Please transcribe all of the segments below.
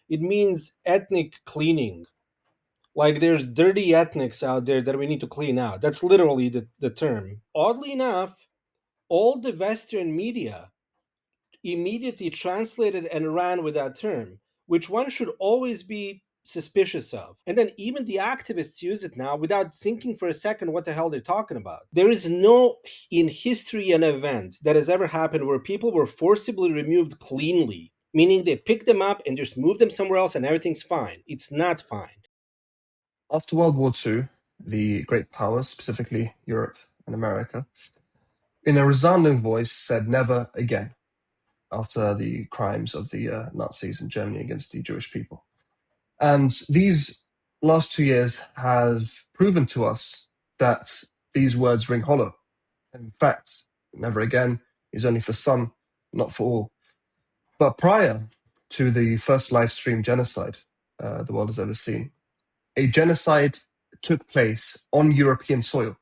it means ethnic cleaning. Like there's dirty ethnics out there that we need to clean out. That's literally the term. Oddly enough, all the Western media immediately translated and ran with that term, which one should always be suspicious of. And then even the activists use it now without thinking for a second what the hell they're talking about. There is no in history an event that has ever happened where people were forcibly removed cleanly, meaning they picked them up and just moved them somewhere else and everything's fine. It's not fine. After World War II, the great powers, specifically Europe and America, in a resounding voice said never again after the crimes of the Nazis in Germany against the Jewish people. And these last 2 years have proven to us that these words ring hollow. And in fact, never again is only for some, not for all. But prior to the first live stream genocide the world has ever seen, a genocide took place on European soil.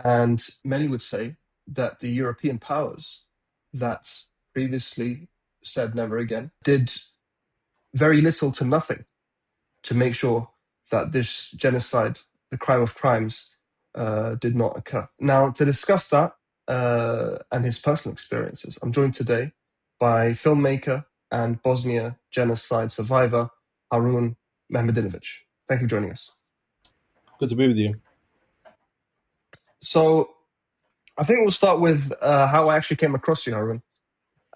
And many would say that the European powers that previously said never again did very little to nothing to make sure that this genocide, the crime of crimes, did not occur. Now, to discuss that and his personal experiences, I'm joined today by filmmaker and Bosnia genocide survivor Harun Mehmedinović. Thank you for joining us. Good to be with you. So, I think we'll start with how I actually came across you, Harun.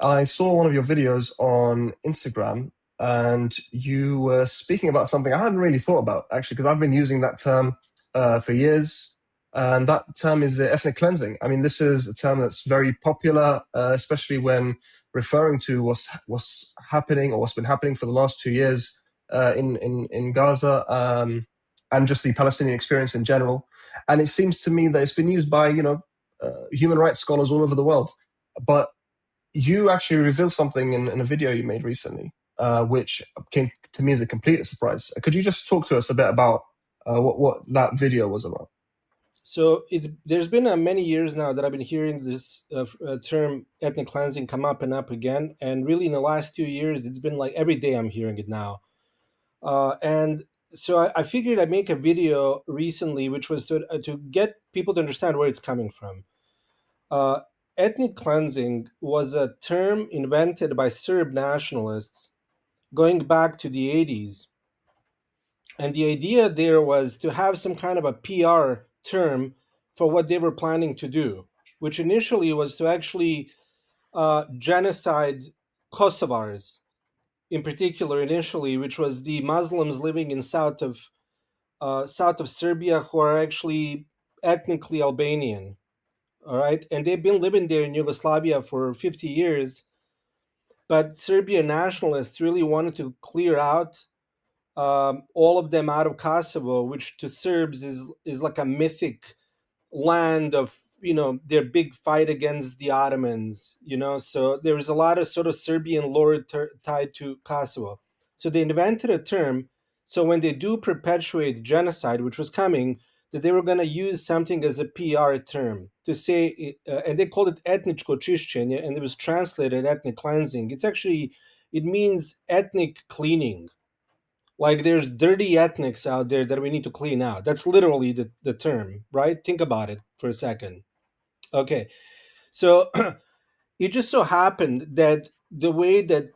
I saw one of your videos on Instagram, and you were speaking about something I hadn't really thought about, actually, because I've been using that term for years, and that term is ethnic cleansing. I mean, this is a term that's very popular, especially when referring to what's happening or what's been happening for the last 2 years in Gaza, and just the Palestinian experience in general. And it seems to me that it's been used by, human rights scholars all over the world. But you actually revealed something in a video you made recently, which came to me as a complete surprise. Could you just talk to us a bit about what that video was about? So there's been many years now that I've been hearing this term ethnic cleansing come up and up again, and really in the last 2 years, it's been like every day I'm hearing it now. And so I figured I'd make a video recently, which was to get people to understand where it's coming from. Ethnic cleansing was a term invented by Serb nationalists going back to the 80s. And the idea there was to have some kind of a PR term for what they were planning to do, which initially was to actually genocide Kosovars, in particular, initially, which was the Muslims living in south of Serbia who are actually ethnically Albanian. All right, and they've been living there in Yugoslavia for 50 years, but Serbian nationalists really wanted to clear out all of them out of Kosovo, which to Serbs is like a mythic land of their big fight against the Ottomans. So there is a lot of sort of Serbian lore tied to Kosovo. So they invented a term. So when they do perpetuate genocide, which was coming, that they were going to use something as a PR term to say, and they called it etničko čišćenje, and it was translated ethnic cleansing. It means ethnic cleaning. Like there's dirty ethnics out there that we need to clean out. That's literally the term, right? Think about it for a second. Okay. So it just so happened that the way that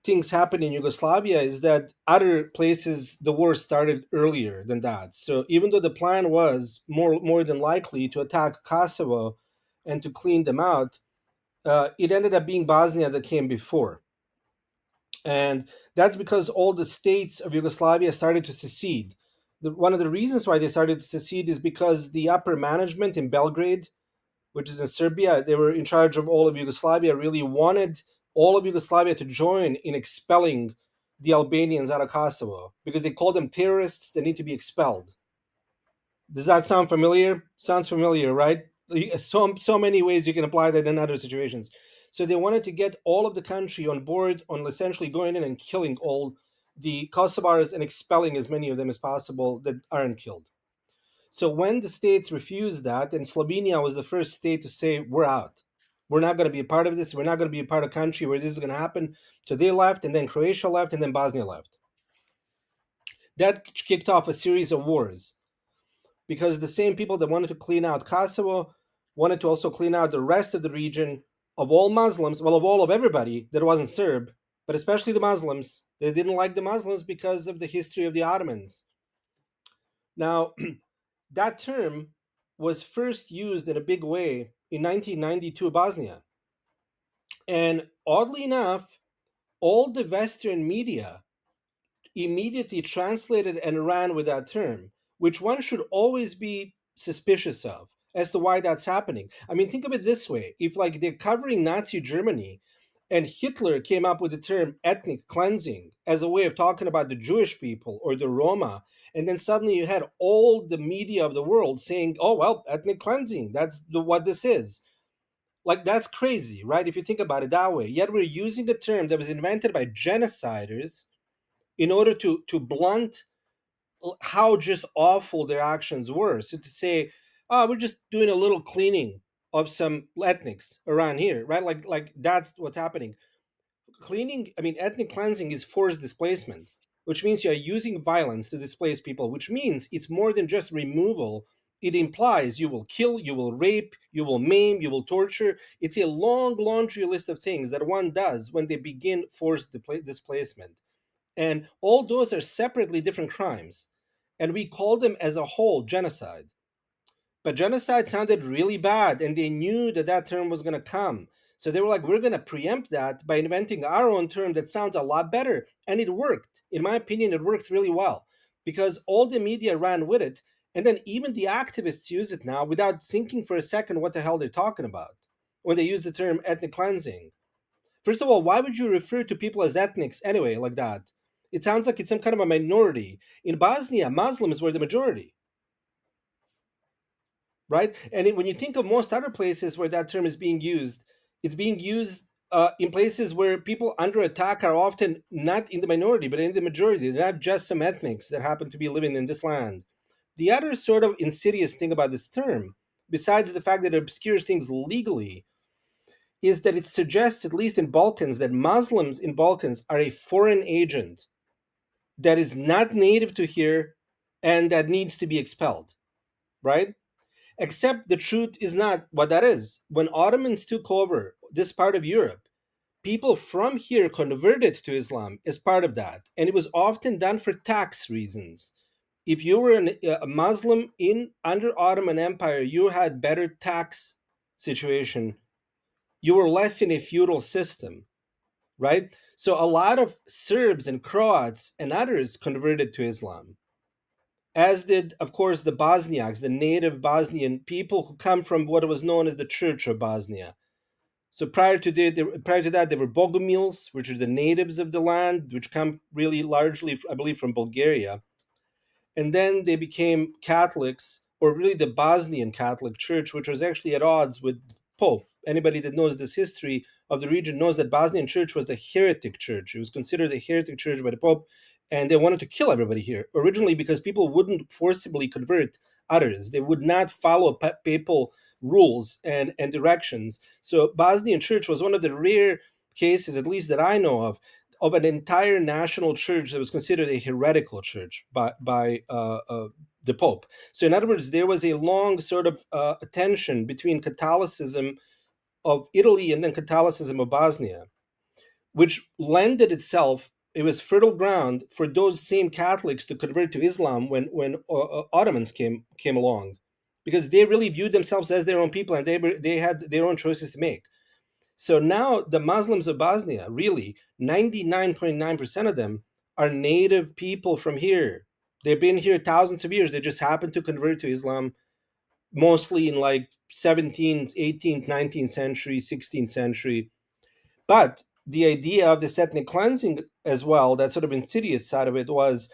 things happen in Yugoslavia is that other places the war started earlier than that. So even though the plan was more than likely to attack Kosovo and to clean them out, it ended up being Bosnia that came before. And that's because all the states of Yugoslavia started to secede. One of the reasons why they started to secede is because the upper management in Belgrade, which is in Serbia, they were in charge of all of Yugoslavia, really wanted all of Yugoslavia to join in expelling the Albanians out of Kosovo because they called them terrorists that need to be expelled. Does that sound familiar? Sounds familiar, right? So many ways you can apply that in other situations. So they wanted to get all of the country on board on essentially going in and killing all the Kosovars and expelling as many of them as possible that aren't killed. So when the states refused that, and Slovenia was the first state to say, we're out. We're not going to be a part of this. We're not going to be a part of a country where this is going to happen. So they left, and then Croatia left, and then Bosnia left. That kicked off a series of wars because the same people that wanted to clean out Kosovo wanted to also clean out the rest of the region of all Muslims, well, of all of everybody that wasn't Serb, but especially the Muslims. They didn't like the Muslims because of the history of the Ottomans. Now, that term was first used in a big way in 1992 Bosnia. And oddly enough, all the Western media immediately translated and ran with that term, which one should always be suspicious of as to why that's happening. I mean, think of it this way: if like they're covering Nazi Germany and Hitler came up with the term ethnic cleansing as a way of talking about the Jewish people or the Roma, and then suddenly you had all the media of the world saying, oh, well, ethnic cleansing, what this is. Like, that's crazy, right? If you think about it that way. Yet we're using a term that was invented by genociders in order to blunt how just awful their actions were. So to say, oh, we're just doing a little cleaning of some ethnics around here, right? Like that's what's happening. Cleaning, I mean, ethnic cleansing is forced displacement, which means you're using violence to displace people, which means it's more than just removal. It implies you will kill, you will rape, you will maim, you will torture. It's a long laundry list of things that one does when they begin forced displacement. And all those are separately different crimes. And we call them as a whole genocide. But genocide sounded really bad, and they knew that that term was going to come. So they were like, we're going to preempt that by inventing our own term that sounds a lot better. And it worked. In my opinion, it worked really well because all the media ran with it. And then even the activists use it now without thinking for a second what the hell they're talking about when they use the term ethnic cleansing. First of all, why would you refer to people as ethnics anyway, like that? It sounds like it's some kind of a minority. In Bosnia, Muslims were the majority, right? And when you think of most other places where that term is being used, it's being used in places where people under attack are often not in the minority, but in the majority. They're not just some ethnics that happen to be living in this land. The other sort of insidious thing about this term, besides the fact that it obscures things legally, is that it suggests, at least in Balkans, that Muslims in Balkans are a foreign agent that is not native to here and that needs to be expelled, right? Except the truth is not what that is. When Ottomans took over this part of Europe, people from here converted to Islam as part of that, and it was often done for tax reasons. If you were a Muslim in under Ottoman Empire, you had better tax situation. You were less in a feudal system, right? So a lot of Serbs and Croats and others converted to Islam, as did, of course, the Bosniaks, the native Bosnian people who come from what was known as the Church of Bosnia. So prior to that, there were Bogomils, which are the natives of the land, which come really largely, I believe, from Bulgaria. And then they became Catholics, or really the Bosnian Catholic Church, which was actually at odds with Pope. Anybody that knows this history of the region knows that Bosnian Church was the heretic church. It was considered a heretic church by the Pope, and they wanted to kill everybody here originally because people wouldn't forcibly convert others. They would not follow papal rules and directions. So Bosnian Church was one of the rare cases, at least that I know of an entire national church that was considered a heretical church by the Pope. So, in other words, there was a long sort of tension between Catholicism of Italy and then Catholicism of Bosnia, which lended itself. It was fertile ground for those same Catholics to convert to Islam when Ottomans came along, because they really viewed themselves as their own people and they had their own choices to make. So now the Muslims of Bosnia, really 99.9% of them are native people from here. They've been here thousands of years. They just happen to convert to Islam mostly in like 17th, 18th, 19th century, 16th century. But the idea of this ethnic cleansing as well, that sort of insidious side of it, was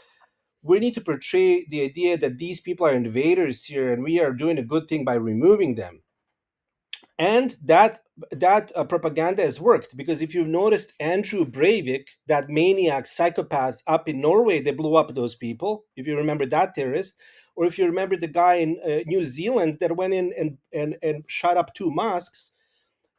we need to portray the idea that these people are invaders here and we are doing a good thing by removing them. And that propaganda has worked, because if you've noticed Andrew Breivik, that maniac psychopath up in Norway that blew up those people, if you remember that terrorist, or if you remember the guy in New Zealand that went in and shot up two mosques,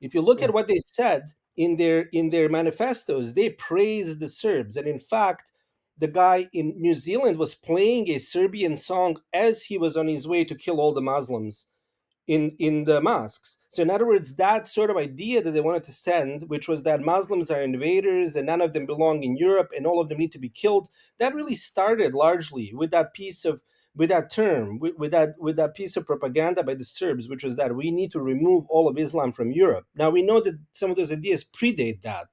If you look Mm. at what they said in their manifestos, they praised the Serbs, and in fact, the guy in New Zealand was playing a Serbian song as he was on his way to kill all the Muslims in the mosques. So in other words, that sort of idea that they wanted to send, which was that Muslims are invaders and none of them belong in Europe and all of them need to be killed, that really started largely with that piece of with that term, with that piece of propaganda by the Serbs, which was that we need to remove all of Islam from Europe. Now we know that some of those ideas predate that,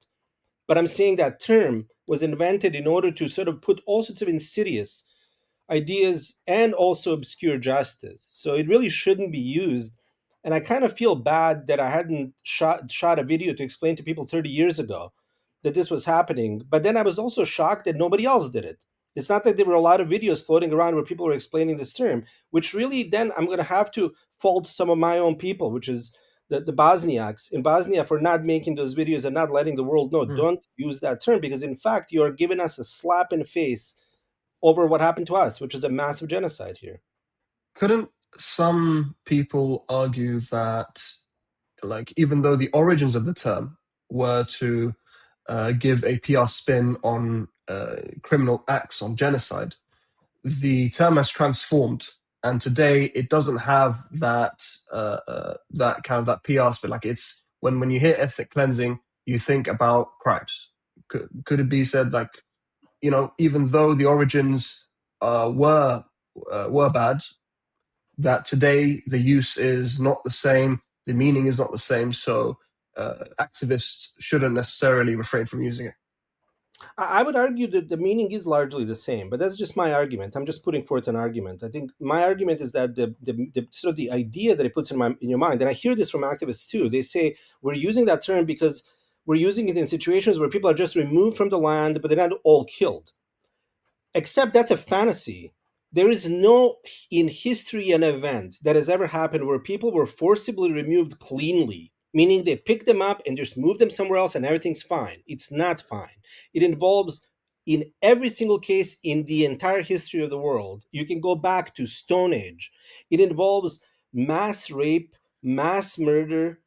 but I'm saying that term was invented in order to sort of put all sorts of insidious ideas and also obscure justice. So it really shouldn't be used. And I kind of feel bad that I hadn't shot a video to explain to people 30 years ago that this was happening. But then I was also shocked that nobody else did it. It's not that there were a lot of videos floating around where people were explaining this term, which really then I'm going to have to fault some of my own people, which is the Bosniaks in Bosnia for not making those videos and not letting the world know, Mm. don't use that term, because in fact, you are giving us a slap in the face over what happened to us, which is a massive genocide here. Couldn't some people argue that, like, even though the origins of the term were to give a PR spin on criminal acts, on genocide, the term has transformed, and today it doesn't have that kind of that PR spin. Like, it's when you hear ethnic cleansing, you think about crimes. Could it be said, like, even though the origins were bad, that today the use is not the same, the meaning is not the same, so activists shouldn't necessarily refrain from using it. I would argue that the meaning is largely the same, but that's just my argument. I'm just putting forth an argument. I think my argument is that the sort of the idea that it puts in your mind, and I hear this from activists too. They say we're using that term because we're using it in situations where people are just removed from the land, but they're not all killed. Except that's a fantasy. There is no in history an event that has ever happened where people were forcibly removed cleanly, meaning they picked them up and just moved them somewhere else and everything's fine. It's not fine. It involves, in every single case in the entire history of the world, you can go back to Stone Age. It involves mass rape, mass murder.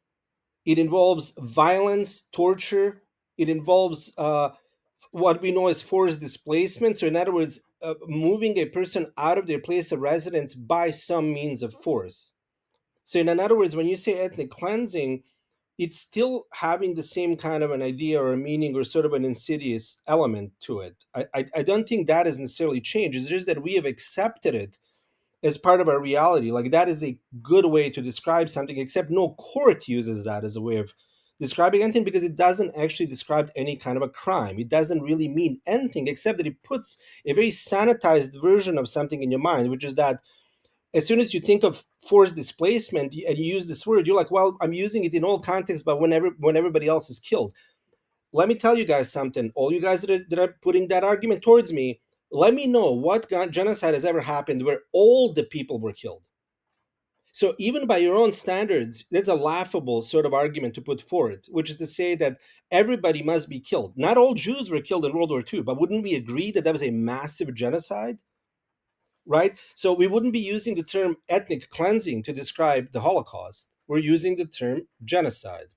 It involves violence, torture. It involves what we know as forced displacement. So, in other words, moving a person out of their place of residence by some means of force. So, in other words, when you say ethnic cleansing, it's still having the same kind of an idea or a meaning or sort of an insidious element to it. I don't think that has necessarily changed. It's just that we have accepted it as part of our reality. Like that is a good way to describe something, except no court uses that as a way of describing anything because it doesn't actually describe any kind of a crime. It doesn't really mean anything except that it puts a very sanitized version of something in your mind, which is that as soon as you think of forced displacement and you use this word, you're like, well, I'm using it in all contexts, but when everybody else is killed. Let me tell you guys something. All you guys that are putting that argument towards me, let me know what genocide has ever happened where all the people were killed. So even by your own standards, that's a laughable sort of argument to put forward, which is to say that everybody must be killed. Not all Jews were killed in World War II, but wouldn't we agree that that was a massive genocide? Right? So we wouldn't be using the term ethnic cleansing to describe the Holocaust. We're using the term genocide.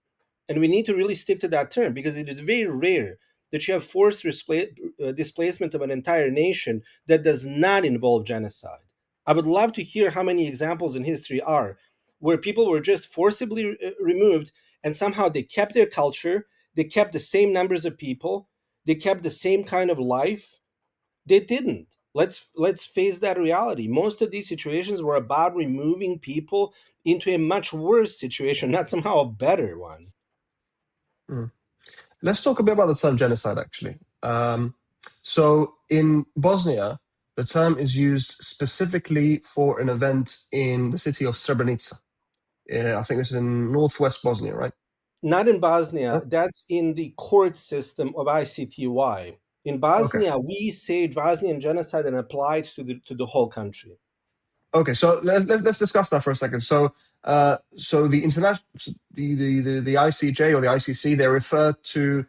And we need to really stick to that term because it is very rare that you have forced displacement of an entire nation that does not involve genocide. I would love to hear how many examples in history are where people were just forcibly removed and somehow they kept their culture, they kept the same numbers of people, they kept the same kind of life. They didn't. Let's face that reality. Most of these situations were about removing people into a much worse situation, not somehow a better one. Mm. Let's talk a bit about the term genocide, actually. So in Bosnia, the term is used specifically for an event in the city of Srebrenica. I think it's in northwest Bosnia, right? Not in Bosnia. No? That's in the court system of ICTY. In Okay. Bosnia, we say Bosnian genocide and apply it to the whole country. Okay, so let's discuss that for a second. So the international, the ICJ or the ICC, they refer to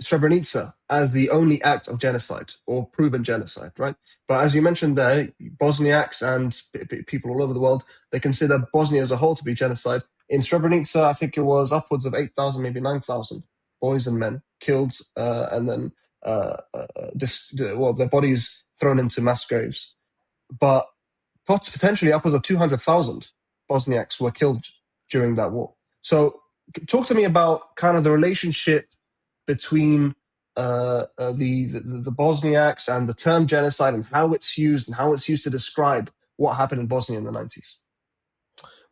Srebrenica as the only act of genocide or proven genocide, right? But as you mentioned there, Bosniaks and people all over the world, they consider Bosnia as a whole to be genocide. In Srebrenica, I think it was upwards of 8,000, maybe 9,000 boys and men killed, and then their bodies thrown into mass graves. But potentially upwards of 200,000 Bosniaks were killed during that war. So, talk to me about kind of the relationship between the Bosniaks and the term genocide, and how it's used to describe what happened in Bosnia in the 90s.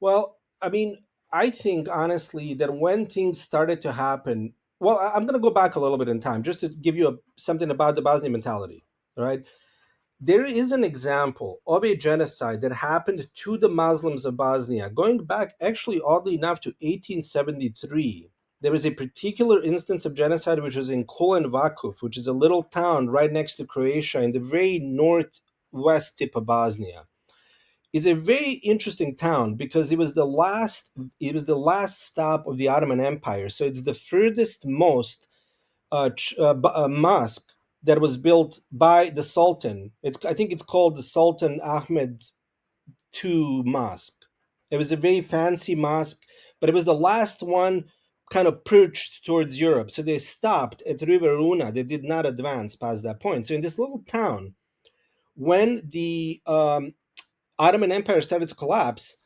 Well, I mean, I think honestly that when things started to happen, well, I'm going to go back a little bit in time just to give you something about the Bosnian mentality. All right. There is an example of a genocide that happened to the Muslims of Bosnia going back, actually, oddly enough, to 1873. There was a particular instance of genocide which was in Kulen Vakuf, which is a little town right next to Croatia in the very northwest tip of Bosnia. It's a very interesting town because it was the last stop of the Ottoman Empire. So it's the furthest most mosque that was built by the Sultan. I think it's called the Sultan Ahmed II Mosque. It was a very fancy mosque, but it was the last one kind of perched towards Europe. So they stopped at River Una. They did not advance past that point. So in this little town, when the Ottoman Empire started to collapse,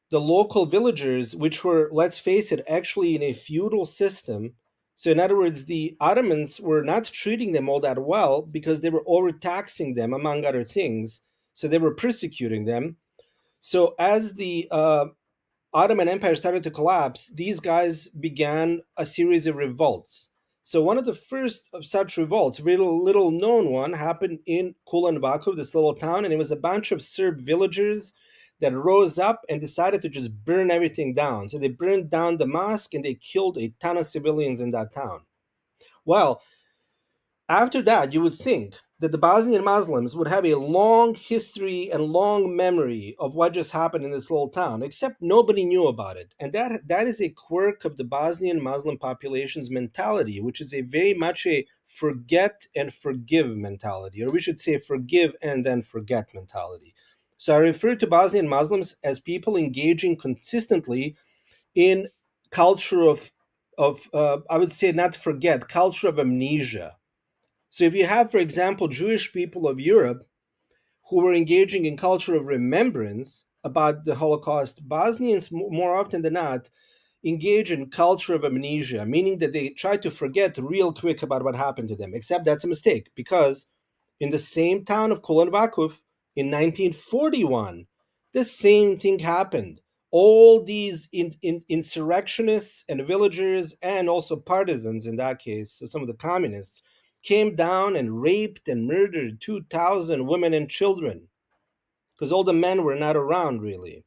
the local villagers, which were, let's face it, actually in a feudal system. So, in other words, the Ottomans were not treating them all that well because they were overtaxing them, among other things. So, they were persecuting them. So, as the Ottoman Empire started to collapse, these guys began a series of revolts. So one of the first of such revolts, little known one, happened in Kulanbaku, this little town, and it was a bunch of Serb villagers that rose up and decided to just burn everything down. So they burned down the mosque and they killed a ton of civilians in that town. Well, after that, you would think that the Bosnian Muslims would have a long history and long memory of what just happened in this little town, except nobody knew about it. And that is a quirk of the Bosnian Muslim population's mentality, which is a very much a forget and forgive mentality, or we should say forgive and then forget mentality. So I refer to Bosnian Muslims as people engaging consistently in culture of I would say not forget, culture of amnesia. So if you have, for example, Jewish people of Europe who were engaging in culture of remembrance about the Holocaust, Bosnians more often than not engage in culture of amnesia, meaning that they try to forget real quick about what happened to them. Except that's a mistake because in the same town of Kulanbakov in 1941, the same thing happened. All these insurrectionists and villagers and also partisans in that case, so some of the communists, came down and raped and murdered 2,000 women and children because all the men were not around really.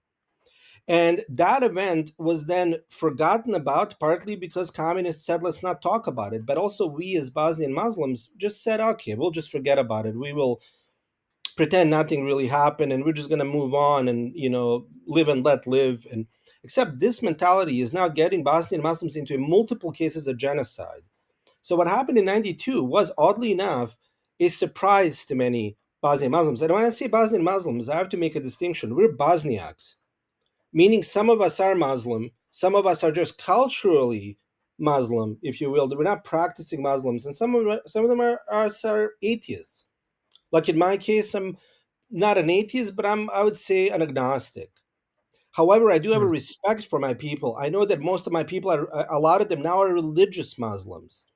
And that event was then forgotten about, partly because communists said, let's not talk about it. But also, we as Bosnian Muslims just said, okay, we'll just forget about it. We will pretend nothing really happened and we're just going to move on and, live and let live. And except this mentality is now getting Bosnian Muslims into multiple cases of genocide. So, what happened in 92 was, oddly enough, a surprise to many Bosnian Muslims. And when I say Bosnian Muslims, I have to make a distinction. We're Bosniaks, meaning some of us are Muslim, some of us are just culturally Muslim, if you will. We're not practicing Muslims, and some of them are atheists. Like in my case, I'm not an atheist, but I would say an agnostic. However, I do have a Hmm. respect for my people. I know that most of my people are a lot of them now are religious Muslims,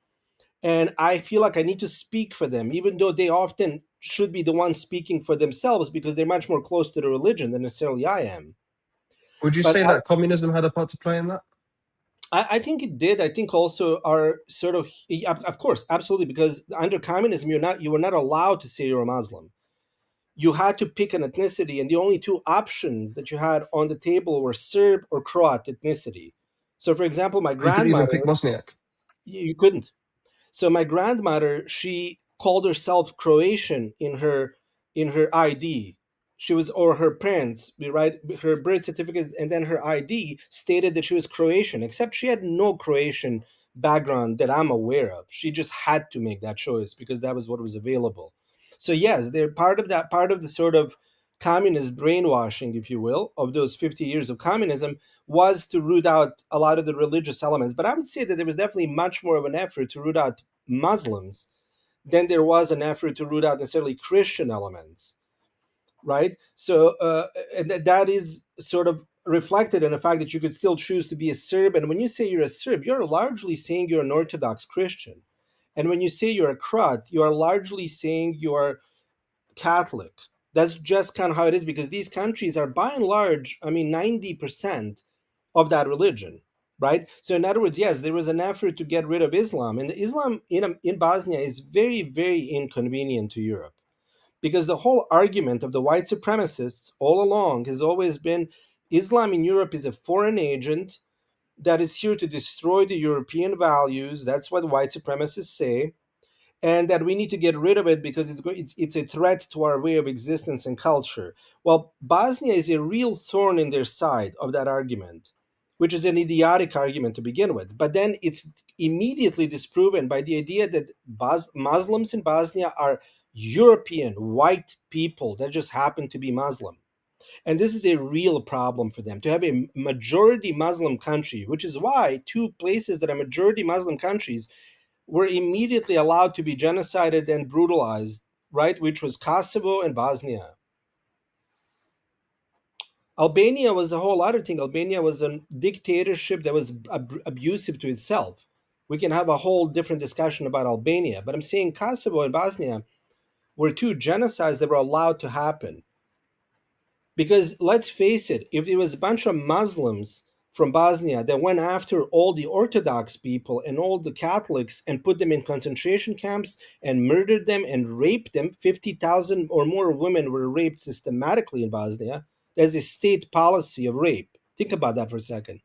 and I feel like I need to speak for them, even though they often should be the ones speaking for themselves because they're much more close to the religion than necessarily I am. Would you But say that communism had a part to play in that? I think it did. I think also our sort of course, absolutely, because under communism, you were not allowed to say you're a Muslim. You had to pick an ethnicity, and the only two options that you had on the table were Serb or Croat ethnicity. So, for example, my Or you could even pick grandmother, Bosniak. you couldn't. So my grandmother, she called herself Croatian in her ID. She was, or her parents, right? Her birth certificate and then her ID stated that she was Croatian, except she had no Croatian background that I'm aware of. She just had to make that choice because that was what was available. So yes, they're part of that, part of the sort of communist brainwashing, if you will, of those 50 years of communism was to root out a lot of the religious elements. But I would say that there was definitely much more of an effort to root out Muslims than there was an effort to root out necessarily Christian elements, right? So that is sort of reflected in the fact that you could still choose to be a Serb. And when you say you're a Serb, you're largely saying you're an Orthodox Christian. And when you say you're a Croat, you are largely saying you're Catholic. That's just kind of how it is, because these countries are by and large, I mean, 90% of that religion, right? So, in other words, yes, there was an effort to get rid of Islam. And the Islam in Bosnia is very, very inconvenient to Europe, because the whole argument of the white supremacists all along has always been Islam in Europe is a foreign agent that is here to destroy the European values. That's what white supremacists say, and that we need to get rid of it because it's a threat to our way of existence and culture. Well, Bosnia is a real thorn in their side of that argument, which is an idiotic argument to begin with. But then it's immediately disproven by the idea that Muslims in Bosnia are European white people that just happen to be Muslim. And this is a real problem for them to have a majority Muslim country, which is why two places that are majority Muslim countries were immediately allowed to be genocided and brutalized, right? Which was Kosovo and Bosnia. Albania was a whole other thing. Albania was a dictatorship that was abusive to itself. We can have a whole different discussion about Albania, but I'm saying Kosovo and Bosnia were two genocides that were allowed to happen. Because let's face it, if it was a bunch of Muslims from Bosnia that went after all the Orthodox people and all the Catholics and put them in concentration camps and murdered them and raped them, 50,000 or more women were raped systematically in Bosnia. There's a state policy of rape. Think about that for a second.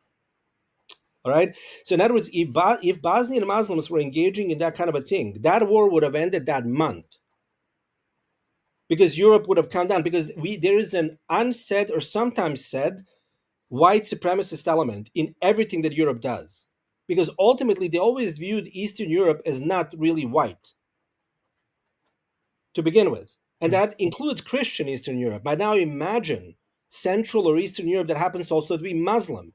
All right. So, in other words, if Bosnian Muslims were engaging in that kind of a thing, that war would have ended that month, because Europe would have come down, because there is an unsaid or sometimes said white supremacist element in everything that Europe does. Because ultimately, they always viewed Eastern Europe as not really white to begin with. And Mm. that includes Christian Eastern Europe. But now imagine Central or Eastern Europe that happens also to be Muslim.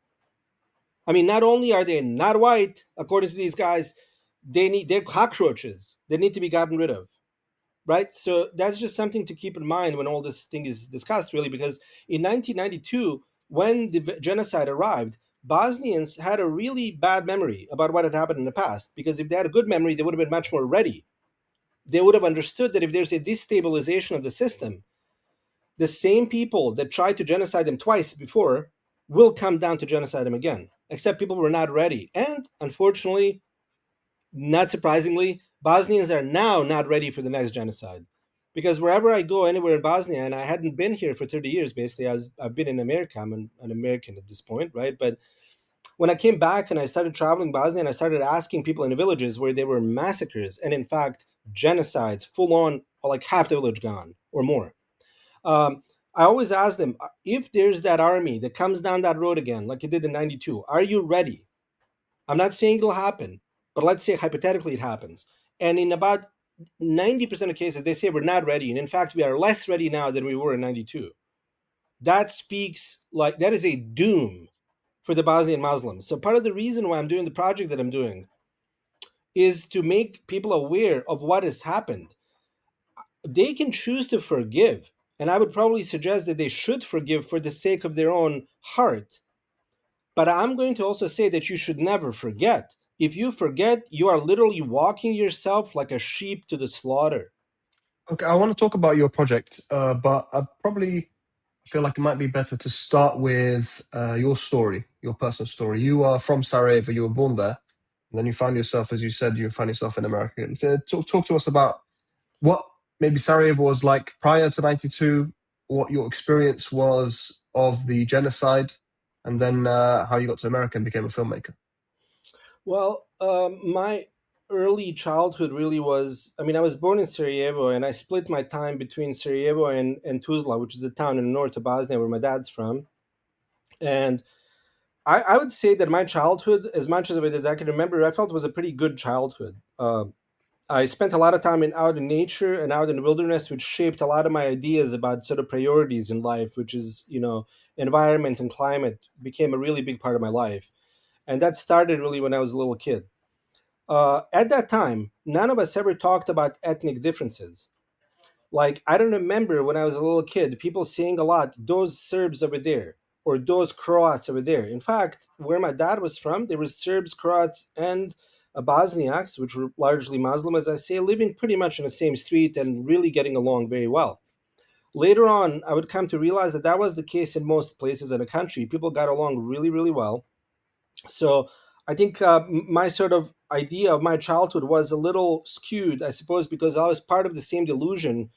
I mean, not only are they not white, according to these guys, they're cockroaches. They need to be gotten rid of. Right? So that's just something to keep in mind when all this thing is discussed, really, because in 1992, when the genocide arrived, Bosnians had a really bad memory about what had happened in the past, because if they had a good memory, they would have been much more ready. They would have understood that if there's a destabilization of the system, the same people that tried to genocide them twice before will come down to genocide them again, except people were not ready. And unfortunately, not surprisingly, Bosnians are now not ready for the next genocide. Because wherever I go, anywhere in Bosnia, and I hadn't been here for 30 years, basically, I've been in America. I'm an American at this point, right? But when I came back and I started traveling Bosnia, and I started asking people in the villages where there were massacres and, in fact, genocides, full on, like half the village gone or more. Um, I always ask them, if there's that army that comes down that road again, like it did in 92, are you ready? I'm not saying it'll happen, but let's say hypothetically it happens. And in about 90% of cases, they say we're not ready. And in fact, we are less ready now than we were in 92. That speaks like that is a doom for the Bosnian Muslims. So part of the reason why I'm doing the project that I'm doing is to make people aware of what has happened. They can choose to forgive. And I would probably suggest that they should forgive for the sake of their own heart. But I'm going to also say that you should never forget. If you forget, you are literally walking yourself like a sheep to the slaughter. Okay, I want to talk about your project, but I probably feel like it might be better to start with your story, your personal story. You are from Sarajevo, you were born there, and then you found yourself, as you said, you found yourself in America. Talk to us about what maybe Sarajevo was like prior to 92, what your experience was of the genocide, and then how you got to America and became a filmmaker. Well, my early childhood really was, I mean, I was born in Sarajevo, and I split my time between Sarajevo and Tuzla, which is the town in the north of Bosnia where my dad's from. And I would say that my childhood, as much of it as I can remember, I felt was a pretty good childhood. I spent a lot of time out in nature and out in the wilderness, which shaped a lot of my ideas about sort of priorities in life, which is, environment and climate became a really big part of my life. And that started really when I was a little kid. At that time, none of us ever talked about ethnic differences. Like, I don't remember when I was a little kid, people saying a lot, those Serbs over there, or those Croats over there. In fact, where my dad was from, there was Serbs, Croats, and Bosniaks, which were largely Muslim, as I say, living pretty much in the same street and really getting along very well. Later on, I would come to realize that that was the case in most places in the country. People got along really, really well. So I think my sort of idea of my childhood was a little skewed, I suppose, because I was part of the same delusion,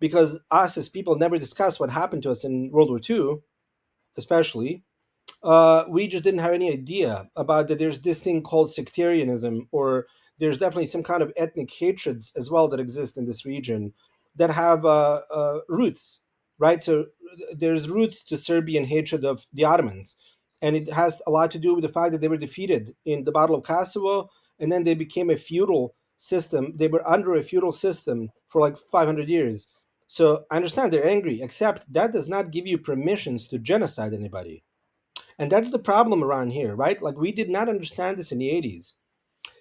because us as people never discuss what happened to us in World War II, especially. We just didn't have any idea about that there's this thing called sectarianism, or there's definitely some kind of ethnic hatreds as well that exist in this region that have roots, right? So there's roots to Serbian hatred of the Ottomans, and it has a lot to do with the fact that they were defeated in the Battle of Kosovo, and then they became a feudal system. They were under a feudal system for like 500 years. So I understand they're angry, except that does not give you permissions to genocide anybody. And that's the problem around here, right? Like, we did not understand this in the 80s.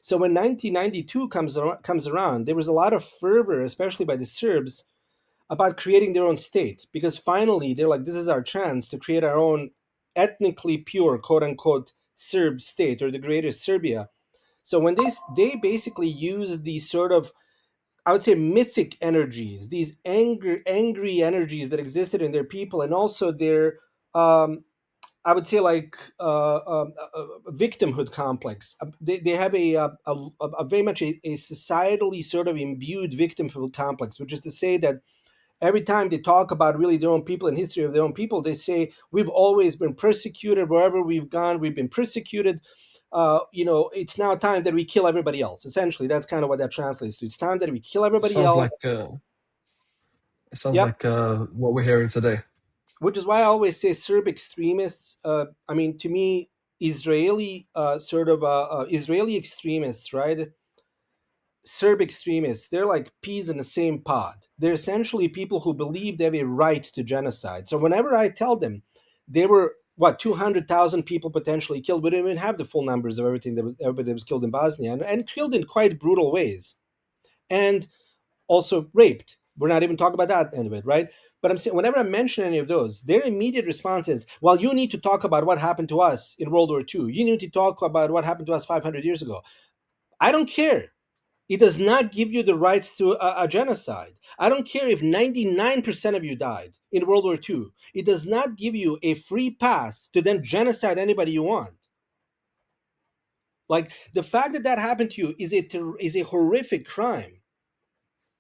So when 1992 comes around, there was a lot of fervor, especially by the Serbs, about creating their own state, because finally they're like, this is our chance to create our own ethnically pure, quote unquote, Serb state, or the greater Serbia. So when they basically use these sort of, I would say, mythic energies, these angry energies that existed in their people, and also their I would say, like, a victimhood complex. They have a very much a societally sort of imbued victimhood complex, which is to say that every time they talk about really their own people and history of their own people, they say, we've always been persecuted. Wherever we've gone, we've been persecuted. It's now time that we kill everybody else. Essentially, that's kind of what that translates to. It's time that we kill It everybody sounds like else. Yep. what we're hearing today. Which is why I always say Serb extremists. I mean, to me, Israeli extremists, right? Serb extremists, they're like peas in the same pod. They're essentially people who believe they have a right to genocide. So whenever I tell them there were, what, 200,000 people potentially killed, we don't even have the full numbers of everybody that was killed in Bosnia, and killed in quite brutal ways. And also raped. We're not even talking about that end of it, right? But I'm saying, whenever I mention any of those, their immediate response is, well, you need to talk about what happened to us in World War II. You need to talk about what happened to us 500 years ago. I don't care. It does not give you the rights to a genocide. I don't care if 99% of you died in World War II. It does not give you a free pass to then genocide anybody you want. Like, the fact that that happened to you is a horrific crime.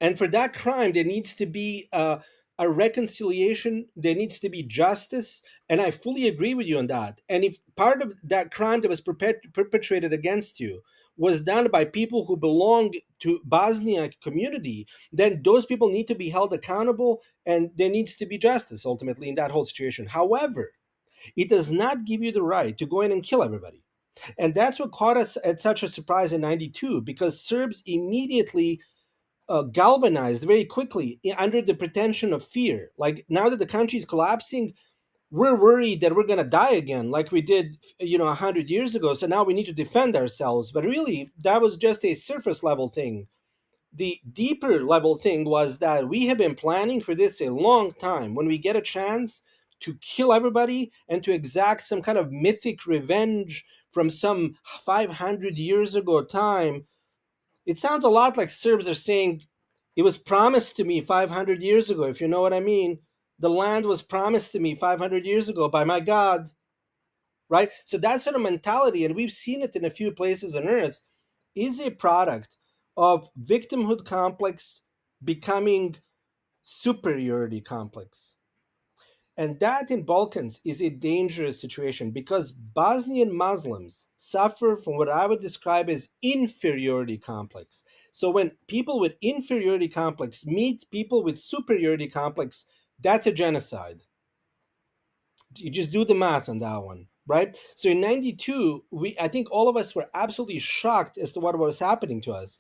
And for that crime, there needs to be a reconciliation. There needs to be justice. And I fully agree with you on that. And if part of that crime that was perpetrated against you was done by people who belong to Bosniak community, then those people need to be held accountable, and there needs to be justice ultimately in that whole situation. However, it does not give you the right to go in and kill everybody. And that's what caught us at such a surprise in 92, because Serbs immediately galvanized very quickly under the pretension of fear. Like, now that the country is collapsing, we're worried that we're going to die again, like we did, 100 years ago. So now we need to defend ourselves. But really, that was just a surface level thing. The deeper level thing was that we have been planning for this a long time. When we get a chance to kill everybody and to exact some kind of mythic revenge from some 500 years ago time, it sounds a lot like Serbs are saying, it was promised to me 500 years ago, if you know what I mean. The land was promised to me 500 years ago by my God, right? So that sort of mentality, and we've seen it in a few places on earth, is a product of victimhood complex becoming superiority complex. And that in Balkans is a dangerous situation, because Bosnian Muslims suffer from what I would describe as inferiority complex. So when people with inferiority complex meet people with superiority complex, that's a genocide. You just do the math on that one, right? So in 92, I think all of us were absolutely shocked as to what was happening to us.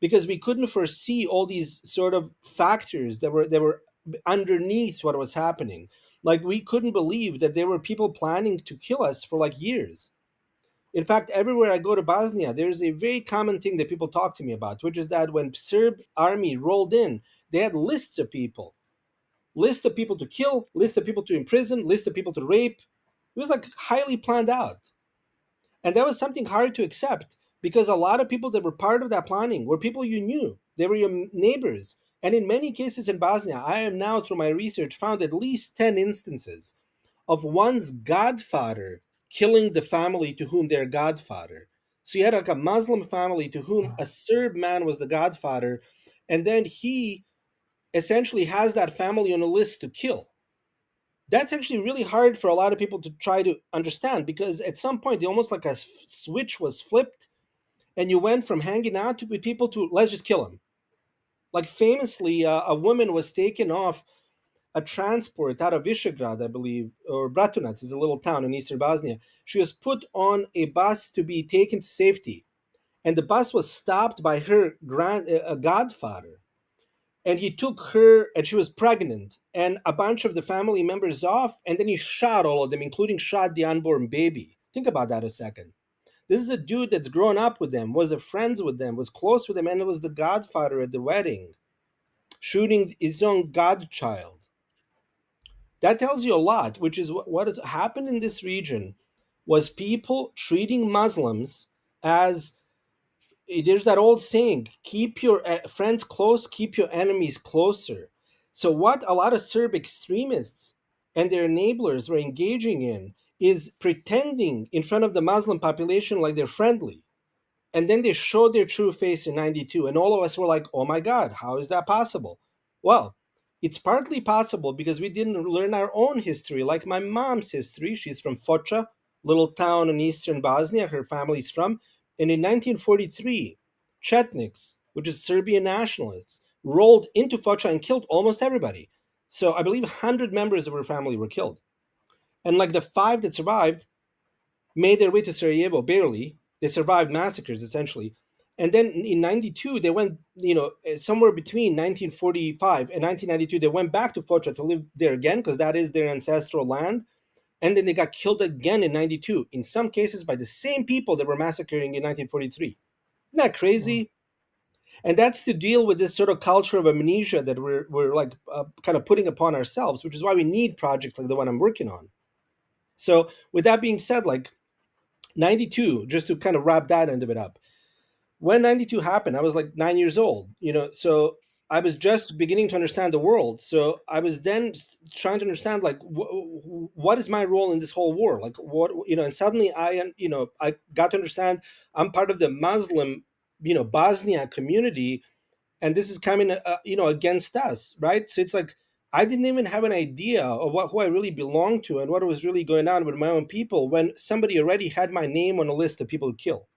because we couldn't foresee all these sort of factors that were underneath what was happening. Like we couldn't believe that there were people planning to kill us for like years. In fact, everywhere I go to Bosnia, there's a very common thing that people talk to me about, which is that when Serb army rolled in, they had lists of people to kill, lists of people to imprison, lists of people to rape. It was like highly planned out. And that was something hard to accept because a lot of people that were part of that planning were people you knew. They were your neighbors. And in many cases in Bosnia, I have now, through my research, found at least 10 instances of one's godfather killing the family to whom they're godfather. So you had like a Muslim family to whom a Serb man was the godfather, and then he essentially has that family on a list to kill. That's actually really hard for a lot of people to try to understand because at some point, they almost like a switch was flipped, and you went from hanging out with people to let's just kill him. Like famously, a woman was taken off a transport out of Visegrad, I believe, or Bratunac is a little town in eastern Bosnia. She was put on a bus to be taken to safety, and the bus was stopped by her godfather. And he took her, and she was pregnant, and a bunch of the family members off, and then he shot all of them, including shot the unborn baby. Think about that a second. This is a dude that's grown up with them, was a friends with them, was close with them, and it was the godfather at the wedding, shooting his own godchild. That tells you a lot, which is what has happened in this region was people treating Muslims as there's that old saying, keep your friends close, keep your enemies closer. So what a lot of Serb extremists and their enablers were engaging in is pretending in front of the Muslim population like they're friendly, and then they showed their true face in 92, and all of us were like, oh my god, how is that possible? Well, it's partly possible because we didn't learn our own history, like my mom's history. She's from Foča, little town in eastern Bosnia, her family's from. And in 1943, Chetniks, which is Serbian nationalists, rolled into Foča and killed almost everybody. So I believe 100 members of her family were killed. And like the five that survived made their way to Sarajevo barely. They survived massacres essentially. And then in 92, they went, somewhere between 1945 and 1992, they went back to Foča to live there again because that is their ancestral land. And then they got killed again in 92, in some cases by the same people that were massacring in 1943. Isn't that crazy? And that's to deal with this sort of culture of amnesia that we're like kind of putting upon ourselves, which is why we need projects like the one I'm working on. So, with that being said, like 92, just to kind of wrap that end of it up, when 92 happened, I was like 9 years old, so I was just beginning to understand the world. So I was then trying to understand, like, what is my role in this whole war? Like, what, and suddenly I got to understand I'm part of the Muslim, Bosnia community, and this is coming, against us, right? So it's like, I didn't even have an idea of who I really belonged to and what was really going on with my own people when somebody already had my name on a list of people to kill.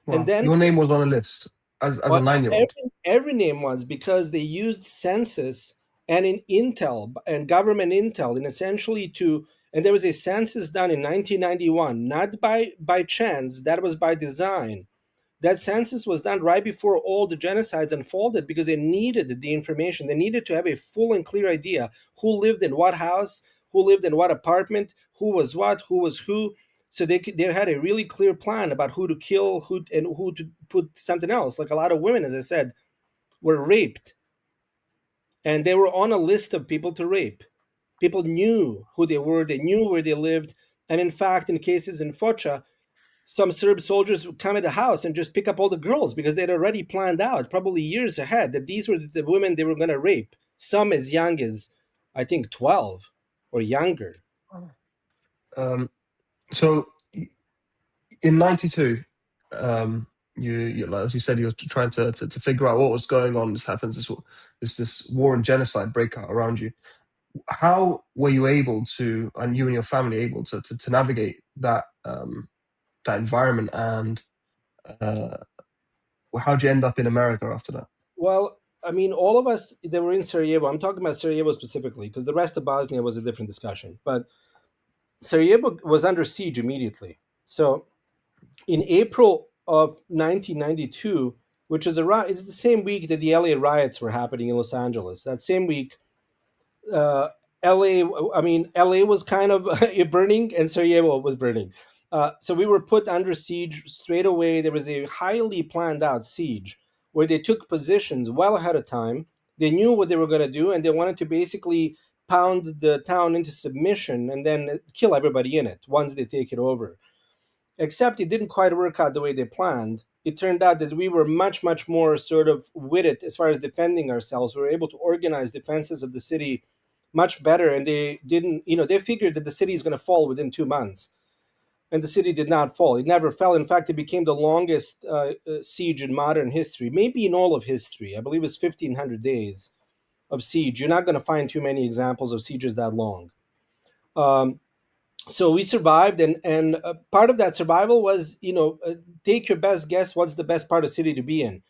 And Wow, then, your name was on a list as a well, 9-year-old. every name was, because they used census and in intel and government intel, and essentially and there was a census done in 1991, not by chance, that was by design. That census was done right before all the genocides unfolded because they needed the information. They needed to have a full and clear idea who lived in what house, who lived in what apartment, who was what, who was who. So they had a really clear plan about who to kill, who to put something else. Like a lot of women, as I said, were raped, and they were on a list of people to rape. People knew who they were, they knew where they lived, and in fact, in cases in Foča, some Serb soldiers would come at the house and just pick up all the girls because they'd already planned out, probably years ahead, that these were the women they were going to rape. Some as young as, I think, 12 or younger. Um, so in 92, like, as you said, you were trying to figure out what was going on. This happens, this war and genocide breakout around you. How were you able to, and you and your family able to navigate that that environment, and uh, how'd you end up in America after that? Well, I mean, all of us that were in Sarajevo, I'm talking about Sarajevo specifically, because the rest of Bosnia was a different discussion. But Sarajevo was under siege immediately. So in April of 1992, which is it's the same week that the LA riots were happening in Los Angeles. That same week, uh, LA, I mean, LA was kind of burning and Sarajevo was burning. So we were put under siege straight away. There was a highly planned out siege where they took positions well ahead of time. They knew what they were going to do, and they wanted to basically pound the town into submission and then kill everybody in it once they take it over. Except it didn't quite work out the way they planned. It turned out that we were much, much more sort of witted as far as defending ourselves. We were able to organize defenses of the city much better, and they didn't, they figured that the city is going to fall within 2 months, and the city did not fall. It never fell. In fact, it became the longest siege in modern history, maybe in all of history. I believe it's 1,500 days of siege. You're not going to find too many examples of sieges that long. Um, so we survived, and part of that survival was, take your best guess what's the best part of city to be in,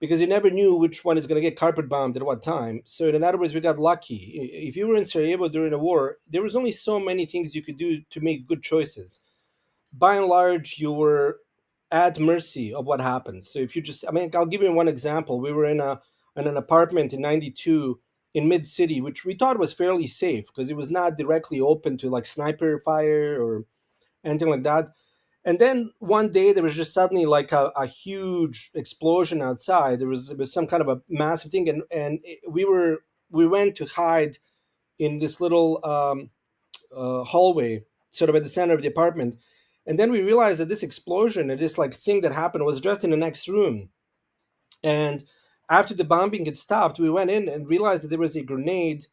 because you never knew which one is going to get carpet bombed at what time. So in other words, we got lucky. If you were in Sarajevo during the war, there was only so many things you could do to make good choices. By and large, you were at mercy of what happens. So if you just, I mean, I'll give you one example. We were in an apartment in '92 in mid city, which we thought was fairly safe because it was not directly open to like sniper fire or anything like that. And then one day there was just suddenly like a huge explosion outside. There was some kind of a massive thing, we went to hide in this little hallway, sort of at the center of the apartment. And then we realized that this explosion and this like thing that happened was just in the next room. And after the bombing had stopped, we went in and realized that there was a grenade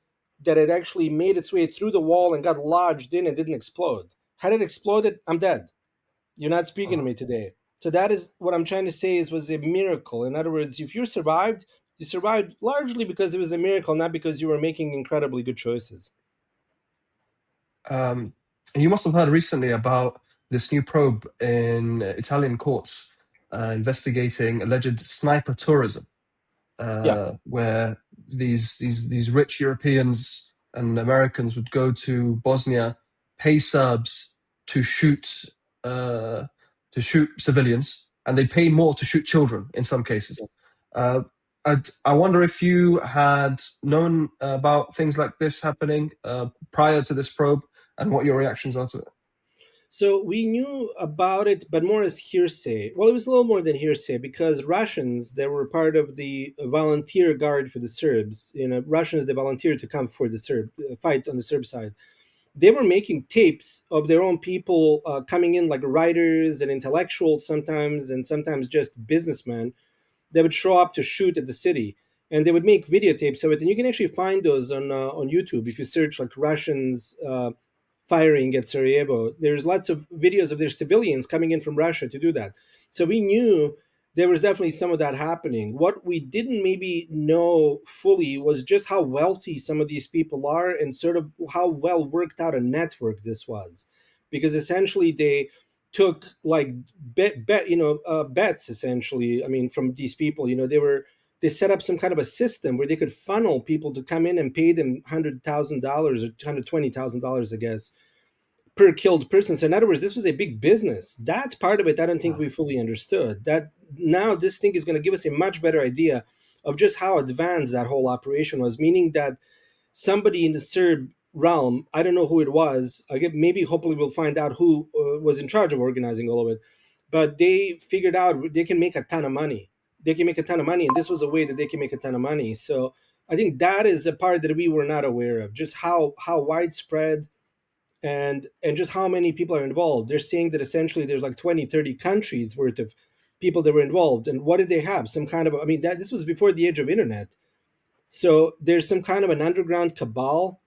that had actually made its way through the wall and got lodged in and didn't explode. Had it exploded, I'm dead. You're not speaking to Wow. me today. So that is what I'm trying to say is was a miracle. In other words, if you survived largely because it was a miracle, not because you were making incredibly good choices. Um, and you must have heard recently about this new probe in Italian courts investigating alleged sniper tourism, Yeah. where these rich Europeans and Americans would go to Bosnia, pay Serbs to shoot uh, civilians, and they pay more to shoot children in some cases. Uh, I wonder if you had known about things like this happening prior to this probe, and what your reactions are to it. So we knew about it, but more as hearsay. Well, it was a little more than hearsay because Russians that were part of the volunteer guard for the Serbs, Russians that volunteered to come for the fight on the Serb side. They were making tapes of their own people coming in, like writers and intellectuals sometimes, and sometimes just businessmen that would show up to shoot at the city, and they would make videotapes of it. And you can actually find those on YouTube if you search like Russians firing at Sarajevo. There's lots of videos of their civilians coming in from Russia to do that. So we knew there was definitely some of that happening. What we didn't maybe know fully was just how wealthy some of these people are and sort of how well worked out a network this was. Because essentially they took like bets essentially. I mean, from these people, they set up some kind of a system where they could funnel people to come in and pay them $100,000 or $120,000, I guess, per killed person. So in other words, this was a big business. That part of it, I don't think Wow. we fully understood. That now this thing is going to give us a much better idea of just how advanced that whole operation was. Meaning that somebody in the Serb realm, I don't know who it was. I get maybe hopefully we'll find out who was in charge of organizing all of it. But they figured out they can make a ton of money. They can make a ton of money, and this was a way that they can make a ton of money. So I think that is a part that we were not aware of, just how widespread and just how many people are involved. They're saying that essentially there's like 20, 30 countries worth of people that were involved. And what did they have? Some kind of, I mean, that this was before the age of internet. So there's some kind of an underground cabal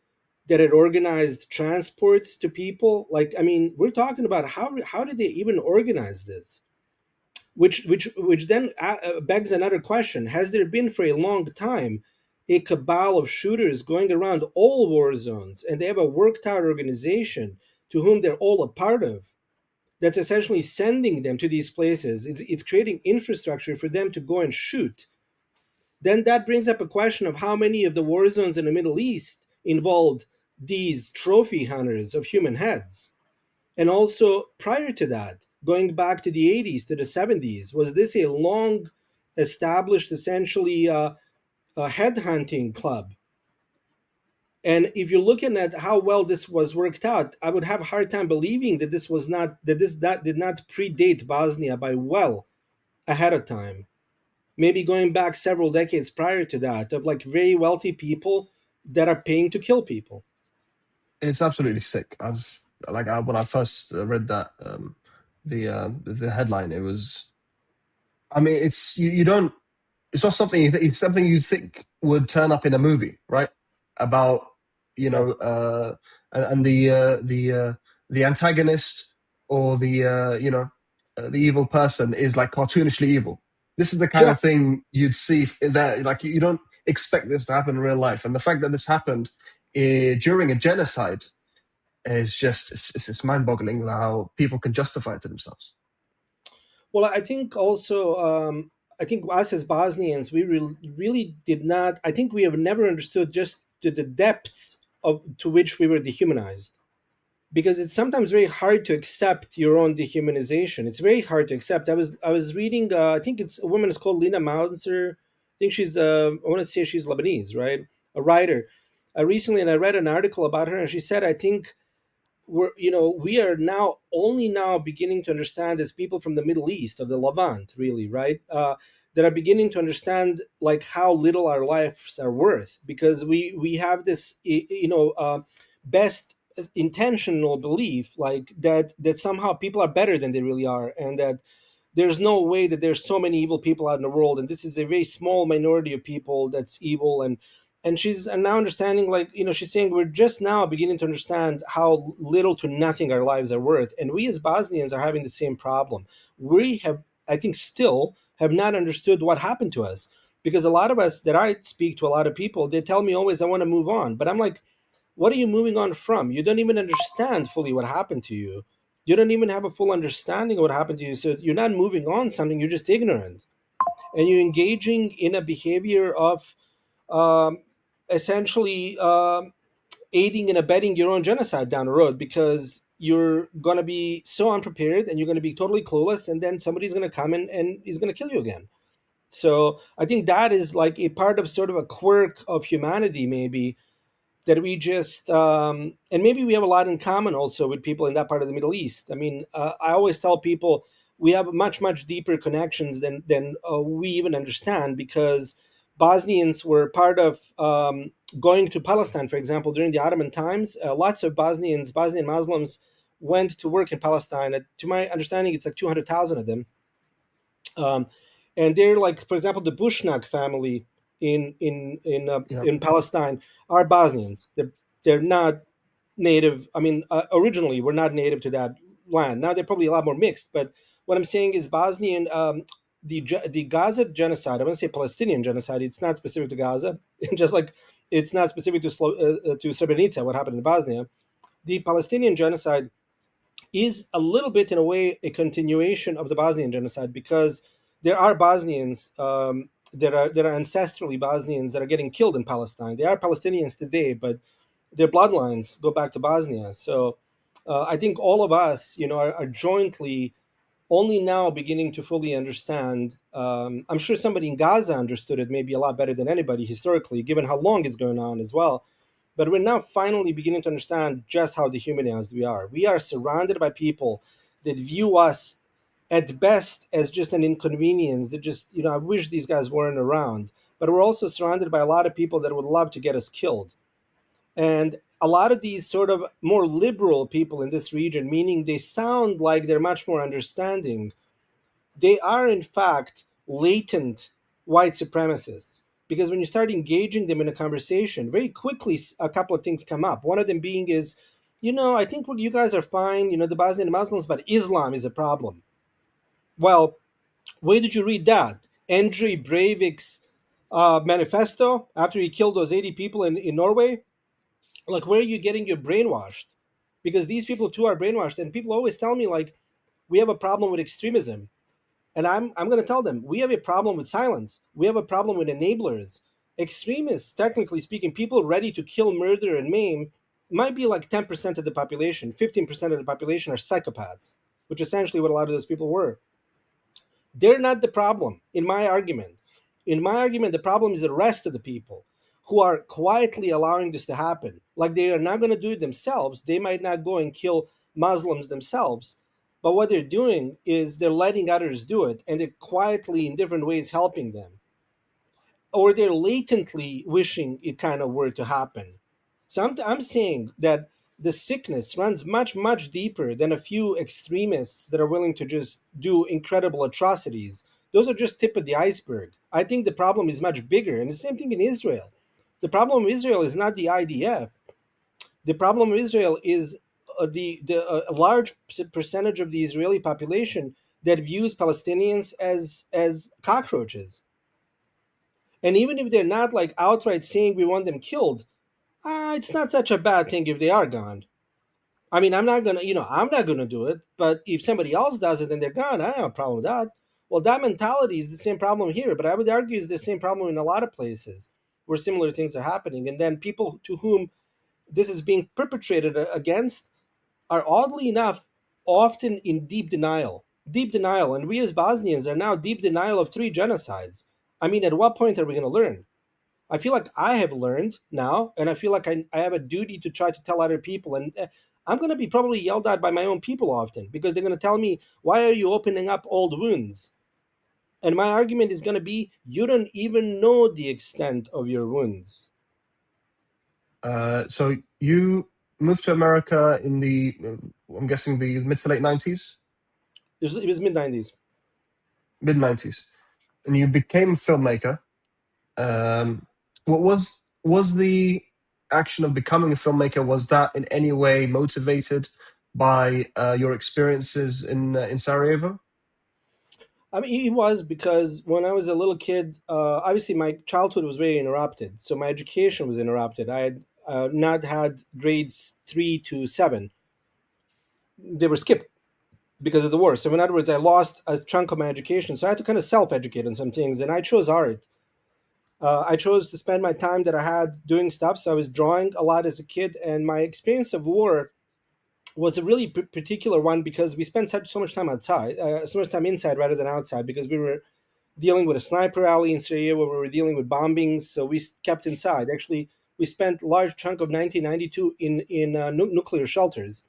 that had organized transports to people. Like, I mean, we're talking about how did they even organize this? Which then begs another question: has there been for a long time a cabal of shooters going around all war zones, and they have a worked out organization to whom they're all a part of? That's essentially sending them to these places. It's creating infrastructure for them to go and shoot. Then that brings up a question of how many of the war zones in the Middle East involved these trophy hunters of human heads. And also, prior to that, going back to the 80s, to the 70s? Was this a long established, essentially, a headhunting club? And if you're looking at how well this was worked out, I would have a hard time believing that this was not that this that did not predate Bosnia by well ahead of time. Maybe going back several decades prior to that, of like very wealthy people that are paying to kill people. It's absolutely sick. When I first read that, the headline, it was. I mean, you don't. It's not something it's something you think would turn up in a movie, right? About you Yeah, know, and the antagonist or the evil person is like cartoonishly evil. This is the kind yeah. of thing you'd see there. Like you don't expect this to happen in real life, and the fact that this happened during a genocide is just it's mind-boggling how people can justify it to themselves. Well, I think also, I think us as Bosnians, we really did not. I think we have never understood just to the depths of to which we were dehumanized, because it's sometimes very hard to accept your own dehumanization. It's very hard to accept. I was reading. I think it's a woman is called Lina Mauser. I think she's. I want to say she's Lebanese, right? A writer. Recently, and I read an article about her, and she said, I think we are now only now beginning to understand, as people from the Middle East, of the Levant, really, right, that are beginning to understand like how little our lives are worth, because we have this best intentional belief, like that somehow people are better than they really are, and that there's no way that there's so many evil people out in the world, and this is a very small minority of people that's evil. And she's now understanding, like, she's saying we're just now beginning to understand how little to nothing our lives are worth, and we as Bosnians are having the same problem. We have, I think, still have not understood what happened to us, because a lot of us that I speak to, a lot of people, they tell me always, I want to move on, but I'm like, what are you moving on from? You don't even understand fully what happened to you. You don't even have a full understanding of what happened to you. So you're not moving on something, you're just ignorant. And you're engaging in a behavior of um, essentially aiding and abetting your own genocide down the road, because you're going to be so unprepared and you're going to be totally clueless. And then somebody's going to come in and he's going to kill you again. So I think that is like a part of sort of a quirk of humanity, maybe, that we just and maybe we have a lot in common also with people in that part of the Middle East. I mean, I always tell people we have much deeper connections than we even understand, because Bosnians were part of going to Palestine, for example, during the Ottoman times. Lots of Bosnian Muslims went to work in Palestine. To my understanding, it's like 200,000 of them. um, and they're like, for example, the Bushnak family Yeah, in Palestine are Bosnians. They're not native. I mean, originally we're not native to that land. Now they're probably a lot more mixed. But what I'm saying is Bosnian. The Gaza genocide. I want to say Palestinian genocide. It's not specific to Gaza, just like it's not specific to Srebrenica, what happened in Bosnia. The Palestinian genocide is a little bit, in a way, a continuation of the Bosnian genocide, because there are Bosnians that are ancestrally Bosnians that are getting killed in Palestine. They are Palestinians today, but their bloodlines go back to Bosnia. So I think all of us, are jointly only now beginning to fully understand. I'm sure somebody in Gaza understood it maybe a lot better than anybody historically, given how long it's going on as well. But we're now finally beginning to understand just how dehumanized we are. We are surrounded by people that view us at best as just an inconvenience, that just, I wish these guys weren't around. But we're also surrounded by a lot of people that would love to get us killed. And a lot of these sort of more liberal people in this region, meaning they sound like they're much more understanding, they are in fact latent white supremacists. Because when you start engaging them in a conversation, very quickly a couple of things come up. One of them being is, I think what you guys are fine, the Bosnian Muslims, but Islam is a problem. Well, where did you read that? Andrei Breivik's manifesto after he killed those 80 people in Norway? Like, where are you getting your brainwashed? Because these people too are brainwashed, and people always tell me, like, we have a problem with extremism. And I'm going to tell them, we have a problem with silence. We have a problem with enablers. Extremists, technically speaking, people ready to kill, murder, and maim, might be like 10% of the population. 15% of the population are psychopaths. which essentially what a lot of those people were. They're not the problem in my argument. In my argument, the problem is the rest of the people who are quietly allowing this to happen. Like they are not going to do it themselves. They might not go and kill Muslims themselves. But what they're doing is they're letting others do it, and they're quietly in different ways helping them, or they're latently wishing it kind of were to happen. So I'm saying that the sickness runs much, much deeper than a few extremists that are willing to just do incredible atrocities. Those are just tip of the iceberg. I think the problem is much bigger. And the same thing in Israel. The problem of Israel is not the IDF. The problem of Israel is a large percentage of the Israeli population that views Palestinians as cockroaches. And even if they're not like outright saying we want them killed, it's not such a bad thing if they are gone. I mean, I'm not gonna do it. But if somebody else does it and they're gone, I don't have a problem with that. Well, that mentality is the same problem here, but I would argue is the same problem in a lot of places where similar things are happening. And then people to whom this is being perpetrated against are oddly enough often in deep denial. Deep denial. And we as Bosnians are now deep denial of three genocides. I mean, at what point are we going to learn? I feel like I have learned now, and I feel like I have a duty to try to tell other people. And I'm going to be probably yelled at by my own people often because they're going to tell me, why are you opening up old wounds? And my argument is going to be, you don't even know the extent of your wounds. So you moved to America in the, I'm guessing the mid to late 90s, It was mid 90s. mid 90s, and you became a filmmaker. Um, what was the action of becoming a filmmaker? Was that in any way motivated by your experiences in Sarajevo? I mean, it was because when I was a little kid, obviously my childhood was very interrupted. So my education was interrupted. I had not had grades 3 to 7. They were skipped because of the war. So in other words, I lost a chunk of my education. So I had to kind of self-educate on some things, and I chose art. I chose to spend my time that I had doing stuff. So I was drawing a lot as a kid, and my experience of war was a really particular one because we spent so much time outside, so much time inside rather than outside, because we were dealing with a sniper rally in Syria where we were dealing with bombings. So we kept inside. Actually, we spent a large chunk of 1992 in nuclear shelters.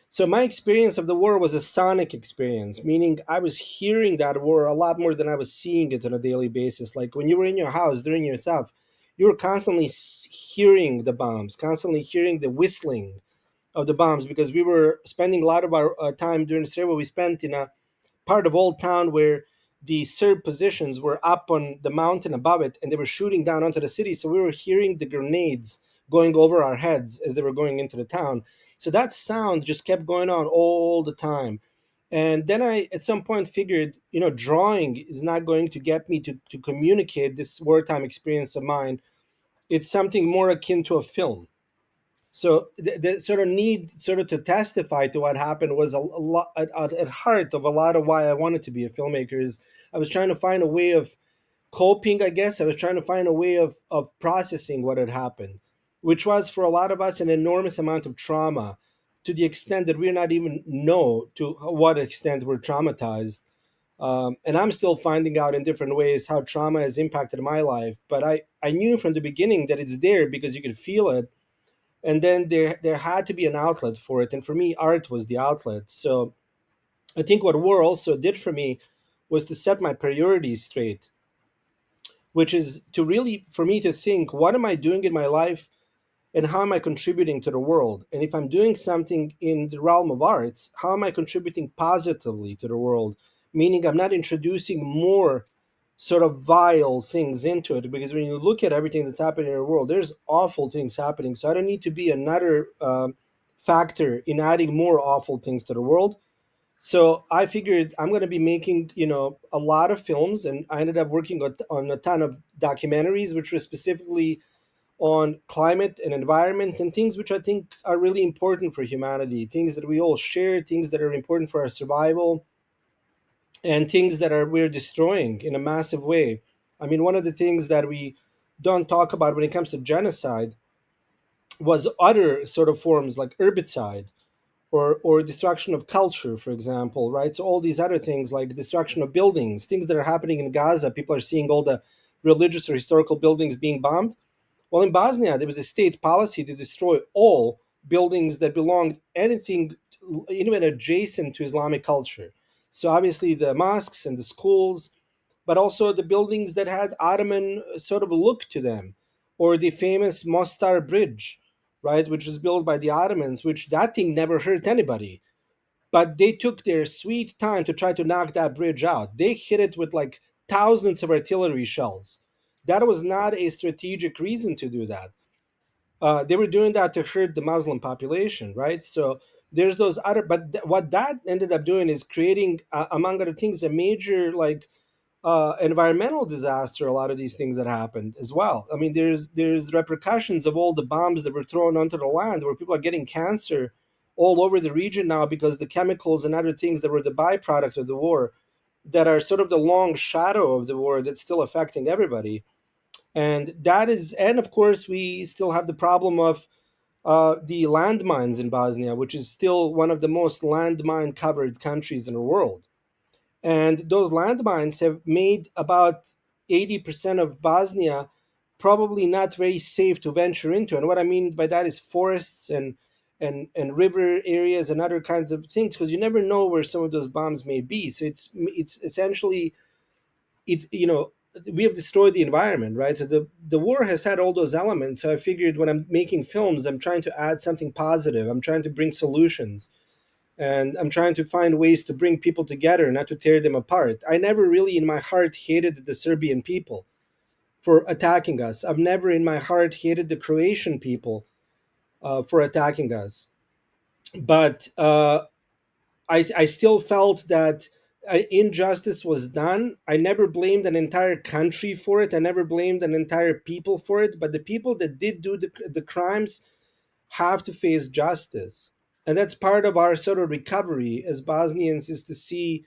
So my experience of the war was a sonic experience, meaning I was hearing that war a lot more than I was seeing it on a daily basis. Like when you were in your house doing your stuff, you were constantly hearing the bombs, constantly hearing the whistling of the bombs, because we were spending a lot of our time during the survey we spent in a part of Old Town where the Serb positions were up on the mountain above it, and they were shooting down onto the city. So we were hearing the grenades going over our heads as they were going into the town. So that sound just kept going on all the time. And then I, at some point, figured, drawing is not going to get me to communicate this wartime experience of mine. It's something more akin to a film. So the sort of need sort of to testify to what happened was a lot at heart of a lot of why I wanted to be a filmmaker. Is I was trying to find a way of coping, I guess. I was trying to find a way of processing what had happened, which was for a lot of us an enormous amount of trauma, to the extent that we're not even know to what extent we're traumatized. And I'm still finding out in different ways how trauma has impacted my life. But I knew from the beginning that it's there because you could feel it, and then there had to be an outlet for it, and for me art was the outlet. So I think what war also did for me was to set my priorities straight, which is to really for me to think, what am I doing in my life and how am I contributing to the world? And if I'm doing something in the realm of arts, how am I contributing positively to the world? Meaning I'm not introducing more sort of vile things into it, because when you look at everything that's happening in the world, there's awful things happening. So I don't need to be another factor in adding more awful things to the world. So I figured I'm going to be making, a lot of films, and I ended up working on a ton of documentaries, which were specifically on climate and environment and things which I think are really important for humanity, things that we all share, things that are important for our survival, and things that are we're destroying in a massive way. I mean, one of the things that we don't talk about when it comes to genocide was other sort of forms like herbicide, or destruction of culture, for example, right? So all these other things like destruction of buildings, things that are happening in Gaza, people are seeing all the religious or historical buildings being bombed. Well, in Bosnia, there was a state policy to destroy all buildings that belonged anything even adjacent to Islamic culture. So obviously the mosques and the schools, but also the buildings that had Ottoman sort of look to them, or the famous Mostar Bridge, right, which was built by the Ottomans, which that thing never hurt anybody. But they took their sweet time to try to knock that bridge out. They hit it with like thousands of artillery shells. That was not a strategic reason to do that. They were doing that to hurt the Muslim population, right? So there's those other, but what that ended up doing is creating, among other things, a major like environmental disaster. A lot of these things that happened as well. I mean, there's repercussions of all the bombs that were thrown onto the land, where people are getting cancer all over the region now because the chemicals and other things that were the byproduct of the war, that are sort of the long shadow of the war that's still affecting everybody. And that is, and of course, we still have the problem of the landmines in Bosnia, which is still one of the most landmine covered countries in the world. And those landmines have made about 80% of Bosnia probably not very safe to venture into. And what I mean by that is forests and river areas and other kinds of things, because you never know where some of those bombs may be. So it's essentially, it's, we have destroyed the environment, right? So the war has had all those elements. So I figured when I'm making films, I'm trying to add something positive. I'm trying to bring solutions, and I'm trying to find ways to bring people together, not to tear them apart. I never really, in my heart, hated the Serbian people for attacking us. I've never, in my heart, hated the Croatian people for attacking us. But I still felt that injustice was done. I never blamed an entire country for it. I never blamed an entire people for it. But the people that did do the crimes have to face justice. And that's part of our sort of recovery as Bosnians, is to see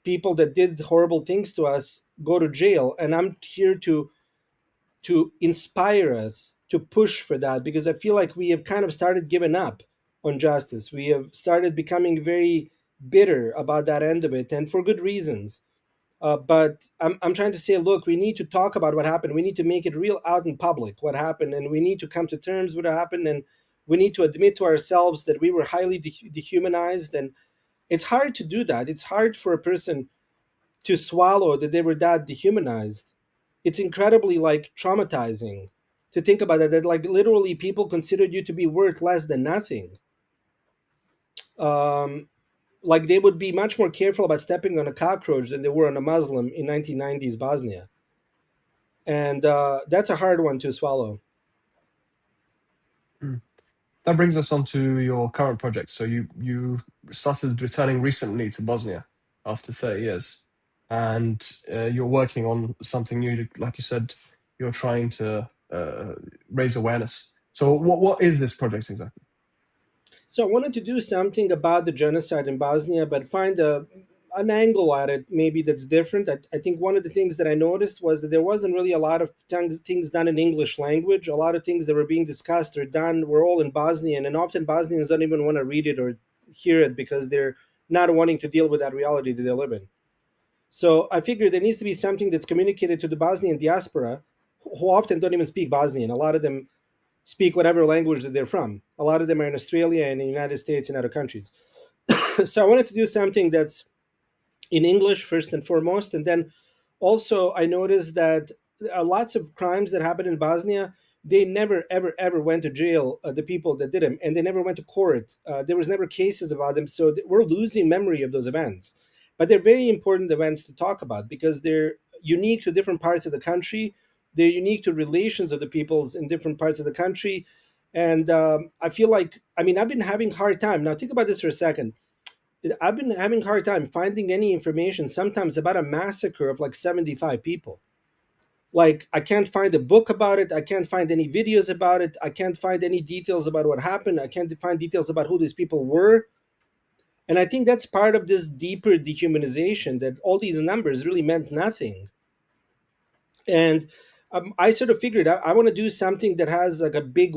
people that did horrible things to us go to jail. And I'm here to inspire us to push for that, because I feel like we have kind of started giving up on justice. We have started becoming very bitter about that end of it, and for good reasons. But I'm trying to say, look, we need to talk about what happened. We need to make it real out in public what happened, and we need to come to terms with what happened, and we need to admit to ourselves that we were highly dehumanized. And it's hard to do that. It's hard for a person to swallow that they were that dehumanized. It's incredibly like traumatizing to think about that like literally people considered you to be worth less than nothing. Um, like they would be much more careful about stepping on a cockroach than they were on a Muslim in 1990s Bosnia. And that's a hard one to swallow. Mm. That brings us on to your current project. So you started returning recently to Bosnia after 30 years, and you're working on something new. Like you said, you're trying to raise awareness. So what is this project exactly? So I wanted to do something about the genocide in Bosnia, but find an angle at it maybe that's different. I think one of the things that I noticed was that there wasn't really a lot of things done in English language. A lot of things that were being discussed or done were all in Bosnian, and often Bosnians don't even want to read it or hear it because they're not wanting to deal with that reality that they live in. So I figured there needs to be something that's communicated to the Bosnian diaspora, who often don't even speak Bosnian. A lot of them speak whatever language that they're from. A lot of them are in Australia and in the United States and other countries. So I wanted to do something that's in English first and foremost, and then also I noticed that lots of crimes that happened in Bosnia, they never ever ever went to jail. The people that did them, and they never went to court. There was never cases about them, so we're losing memory of those events. But they're very important events to talk about because they're unique to different parts of the country. They're unique to relations of the peoples in different parts of the country. And I feel like, I mean, I've been having a hard time. Now, think about this for a second. I've been having a hard time finding any information sometimes about a massacre of like 75 people. Like, I can't find a book about it. I can't find any videos about it. I can't find any details about what happened. I can't find details about who these people were. And I think that's part of this deeper dehumanization, that all these numbers really meant nothing. And I sort of figured I want to do something that has like a big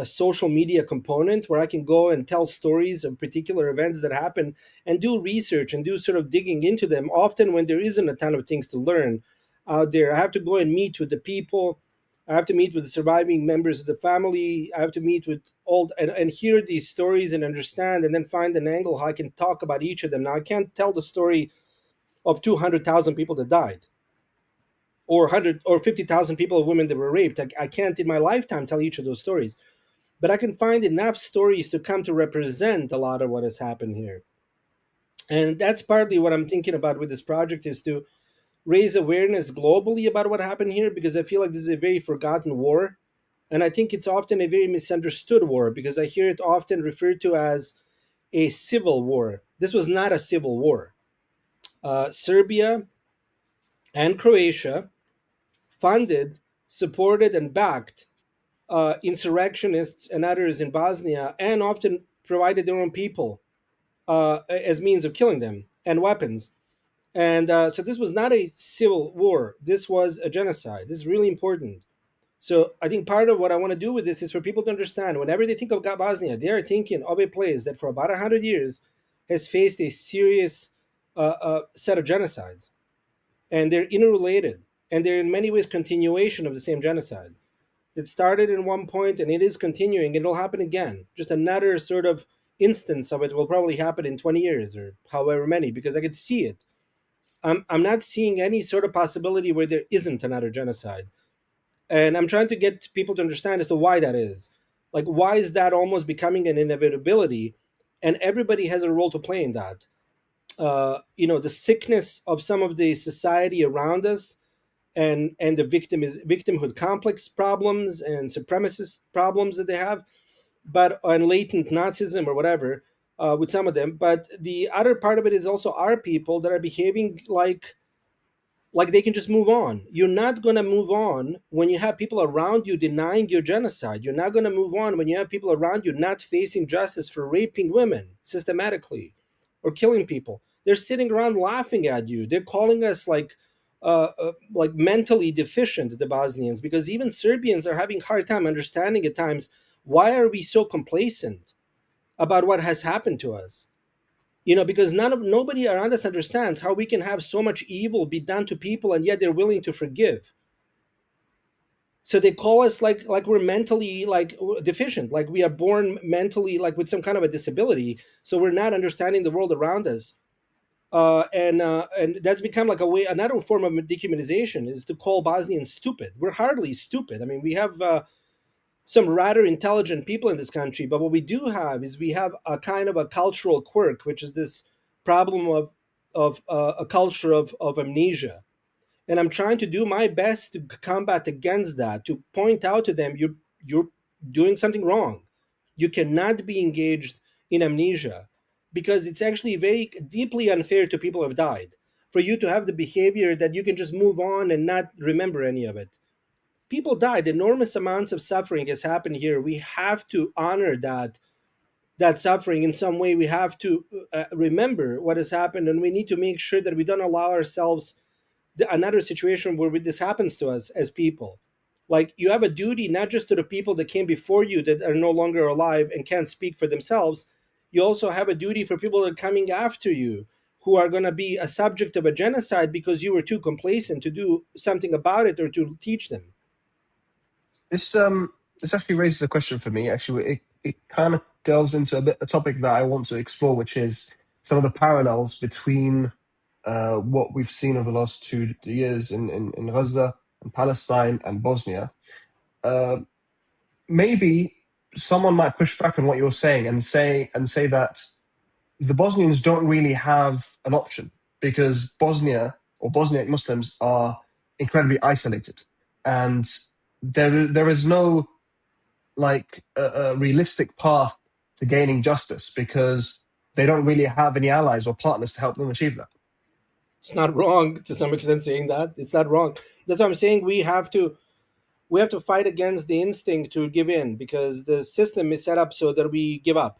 social media component where I can go and tell stories of particular events that happen and do research and do sort of digging into them. Often when there isn't a ton of things to learn out there, I have to go and meet with the people. I have to meet with the surviving members of the family. I have to meet with and hear these stories and understand, and then find an angle how I can talk about each of them. Now I can't tell the story of 200,000 people that died, or 100 or 50,000 people of women that were raped. I can't in my lifetime tell each of those stories, but I can find enough stories to come to represent a lot of what has happened here. And that's partly what I'm thinking about with this project, is to raise awareness globally about what happened here, because I feel like this is a very forgotten war. And I think it's often a very misunderstood war, because I hear it often referred to as a civil war. This was not a civil war. Serbia and Croatia funded, supported, and backed insurrectionists and others in Bosnia, and often provided their own people as means of killing them and weapons. And so this was not a civil war. This was a genocide. This is really important. So I think part of what I want to do with this is for people to understand, whenever they think of Bosnia, they are thinking of a place that for about 100 years has faced a serious set of genocides. And they're interrelated. And they're in many ways continuation of the same genocide. It started in one point and it is continuing, and it'll happen again. Just another sort of instance of it will probably happen in 20 years or however many, because I could see it. I'm not seeing any sort of possibility where there isn't another genocide. And I'm trying to get people to understand as to why that is. Like, why is that almost becoming an inevitability? And everybody has a role to play in that. The sickness of some of the society around us, and the victimhood complex problems and supremacist problems that they have, but and latent Nazism or whatever with some of them. But the other part of it is also our people that are behaving like they can just move on. You're not going to move on when you have people around you denying your genocide. You're not going to move on when you have people around you not facing justice for raping women systematically or killing people. They're sitting around laughing at you. They're calling us like mentally deficient, the Bosnians, because even Serbians are having a hard time understanding at times, why are we so complacent about what has happened to us? Because nobody around us understands how we can have so much evil be done to people, and yet they're willing to forgive. So they call us like we're mentally like deficient, like we are born mentally like with some kind of a disability, so we're not understanding the world around us. And that's become like a way, another form of dehumanization is to call Bosnians stupid. We're hardly stupid. I mean, we have some rather intelligent people in this country, but what we do have is we have a kind of a cultural quirk, which is this problem of a culture of amnesia. And I'm trying to do my best to combat against that, to point out to them, you're doing something wrong. You cannot be engaged in amnesia, because it's actually very deeply unfair to people who have died for you to have the behavior that you can just move on and not remember any of it. People died. Enormous amounts of suffering has happened here. We have to honor that suffering in some way. We have to remember what has happened, and we need to make sure that we don't allow ourselves another situation where this happens to us as people. Like, you have a duty not just to the people that came before you that are no longer alive and can't speak for themselves. You also have a duty for people that are coming after you, who are going to be a subject of a genocide because you were too complacent to do something about it or to teach them. This this actually raises a question for me. Actually, it kind of delves into a topic that I want to explore, which is some of the parallels between what we've seen over the last 2 years in Gaza and Palestine and Bosnia. Uh, Maybe someone might push back on what you're saying and say that the Bosnians don't really have an option, because Bosnia or Bosniak Muslims are incredibly isolated, and there is no like a realistic path to gaining justice, because they don't really have any allies or partners to help them achieve that. It's not wrong to some extent saying that. It's not wrong. That's what I'm saying. We have to fight against the instinct to give in, because the system is set up so that we give up.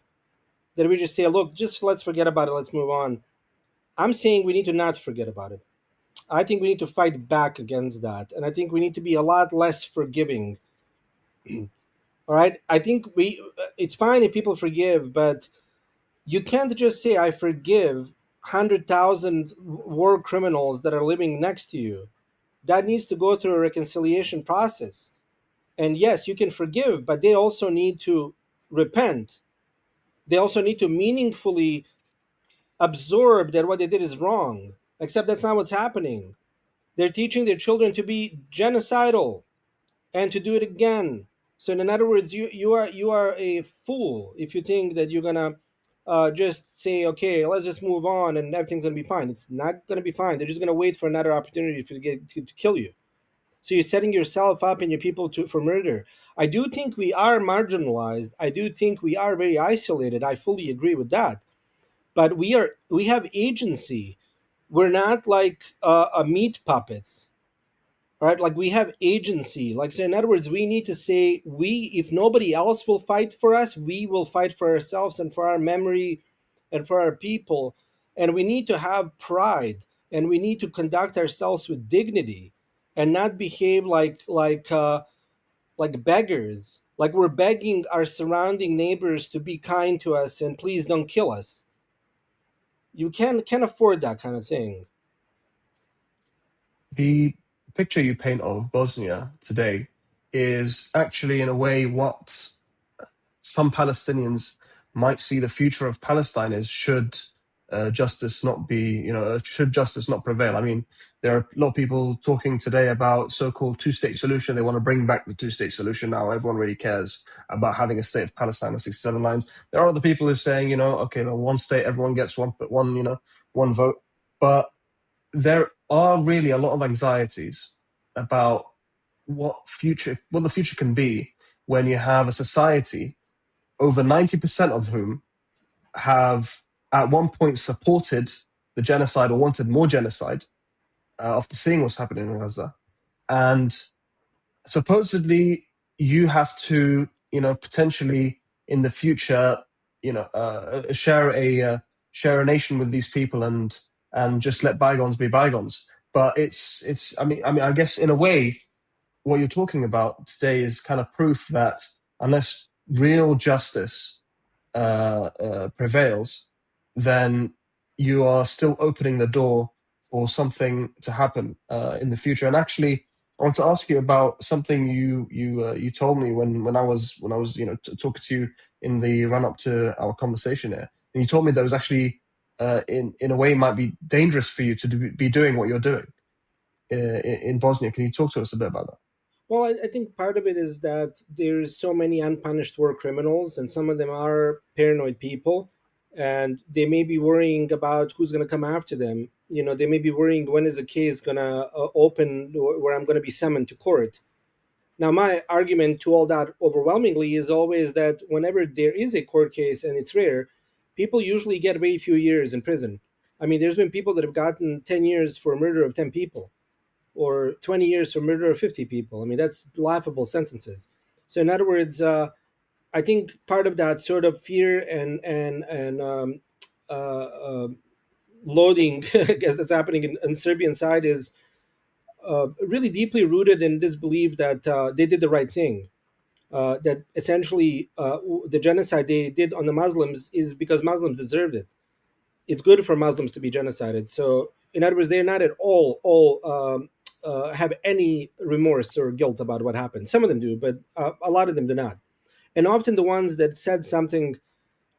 That we just say, look, just let's forget about it, let's move on. I'm saying we need to not forget about it. I think we need to fight back against that, and I think we need to be a lot less forgiving. All right, I think it's fine if people forgive, but you can't just say I forgive 100,000 war criminals that are living next to you. That needs to go through a reconciliation process. And yes, you can forgive, but they also need to repent. They also need to meaningfully absorb that what they did is wrong. Except that's not what's happening. They're teaching their children to be genocidal and to do it again. So in other words, you are a fool if you think that you're gonna just say, okay, let's just move on and everything's gonna be fine. It's not gonna be fine. They're just gonna wait for another opportunity to kill you. So you're setting yourself up and your people for murder. I do think we are marginalized. I do think we are very isolated. I fully agree with that. But we have agency. We're not like a meat puppets, right? Like we have agency. Like, so in other words, we need to say, we, if nobody else will fight for us, we will fight for ourselves and for our memory and for our people. And we need to have pride, and we need to conduct ourselves with dignity and not behave like beggars, like we're begging our surrounding neighbors to be kind to us and please don't kill us. You can't afford that kind of thing. The picture you paint of Bosnia today is actually, in a way, what some Palestinians might see the future of Palestine is, should justice not be, should justice not prevail. I mean, there are a lot of people talking today about so-called two-state solution. They want to bring back the two-state solution now. Everyone really cares about having a state of Palestine with 67 lines. There are other people who are saying, okay, well, one state, everyone gets one, but one vote. But there are really a lot of anxieties about what the future can be when you have a society over 90% of whom have at one point supported the genocide or wanted more genocide after seeing what's happening in Gaza. And supposedly you have to, potentially in the future, share a nation with these people and just let bygones be bygones. But I guess in a way, what you're talking about today is kind of proof that unless real justice prevails, then you are still opening the door for something to happen in the future. And actually, I want to ask you about something you told me when I was talking to you in the run up to our conversation here, and you told me that it was actually in a way might be dangerous for you to be doing what you're doing in Bosnia. Can you talk to us a bit about that? Well, I think part of it is that there's so many unpunished war criminals, and some of them are paranoid people, and they may be worrying about who's going to come after them. They may be worrying when is a case going to open where I'm going to be summoned to court. Now, my argument to all that overwhelmingly is always that whenever there is a court case, and it's rare, people usually get very few years in prison. I mean, there's been people that have gotten 10 years for murder of 10 people, or 20 years for murder of 50 people. I mean, that's laughable sentences. So, in other words, I think part of that sort of fear and uh, uh, loading, I guess, that's happening in Serbian side is really deeply rooted in this belief that they did the right thing. That essentially the genocide they did on the Muslims is because Muslims deserved it. It's good for Muslims to be genocided. So, in other words, they're not at all have any remorse or guilt about what happened. Some of them do, but a lot of them do not. And often the ones that said something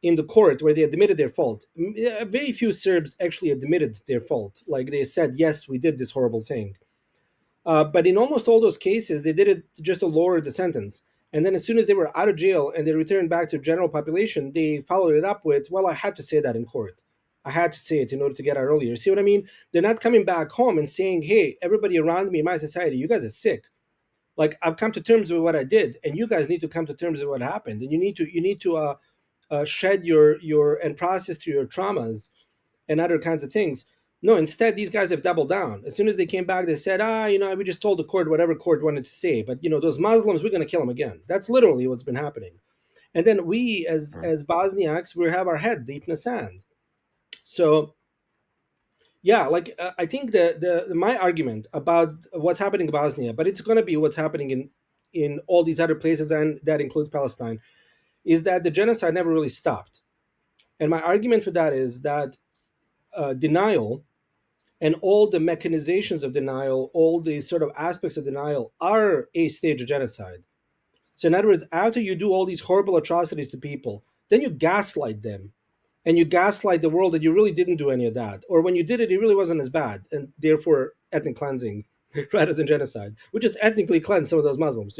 in the court where they admitted their fault, very few Serbs actually admitted their fault. Like they said, yes, we did this horrible thing. But in almost all those cases, they did it just to lower the sentence. And then as soon as they were out of jail and they returned back to general population, they followed it up with, well, I had to say that in court. I had to say it in order to get out earlier. See what I mean? They're not coming back home and saying, hey, everybody around me in my society, you guys are sick. Like I've come to terms with what I did, and you guys need to come to terms with what happened. And you need to shed your and process through your traumas and other kinds of things. No, instead, these guys have doubled down. As soon as they came back, they said, we just told the court whatever court wanted to say. But, those Muslims, we're going to kill them again. That's literally what's been happening. And then we, as Bosniaks, we have our head deep in the sand. So, Yeah, like I think the my argument about what's happening in Bosnia, but it's going to be what's happening in all these other places, and that includes Palestine, is that the genocide never really stopped. And my argument for that is that denial and all the mechanizations of denial, all the sort of aspects of denial, are a stage of genocide. So, in other words, after you do all these horrible atrocities to people, then you gaslight them, and you gaslight the world that you really didn't do any of that, or when you did it, it really wasn't as bad, and therefore ethnic cleansing rather than genocide. We just ethnically cleansed some of those Muslims,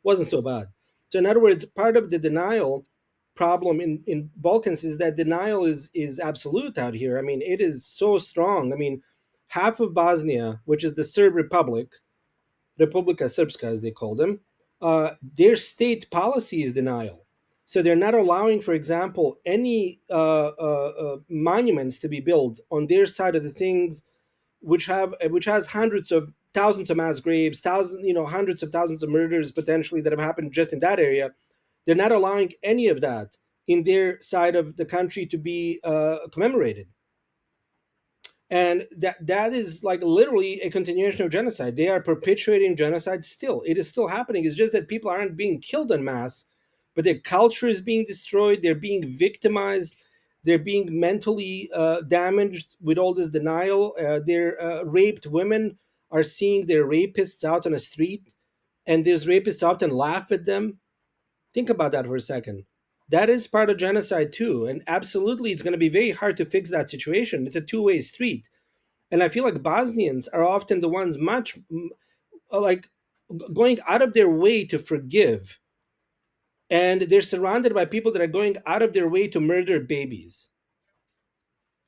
wasn't so bad. So, in other words, part of the denial problem in Balkans is that denial is absolute out here. I mean, it is so strong. I mean, half of Bosnia, which is the Serb Republic, Republika Srpska, as they call them, their state policy is denial. So they're not allowing, for example, any monuments to be built on their side of the things, which has hundreds of thousands of mass graves, thousands, hundreds of thousands of murders potentially that have happened just in that area. They're not allowing any of that in their side of the country to be commemorated, and that is like literally a continuation of genocide. They are perpetuating genocide still. It is still happening. It's just that people aren't being killed en masse, but their culture is being destroyed. They're being victimized. They're being mentally damaged with all this denial. Their raped women are seeing their rapists out on the street, and these rapists often laugh at them. Think about that for a second. That is part of genocide too, and absolutely it's going to be very hard to fix that situation. It's a two-way street, and I feel like Bosnians are often the ones much like going out of their way to forgive, and they're surrounded by people that are going out of their way to murder babies.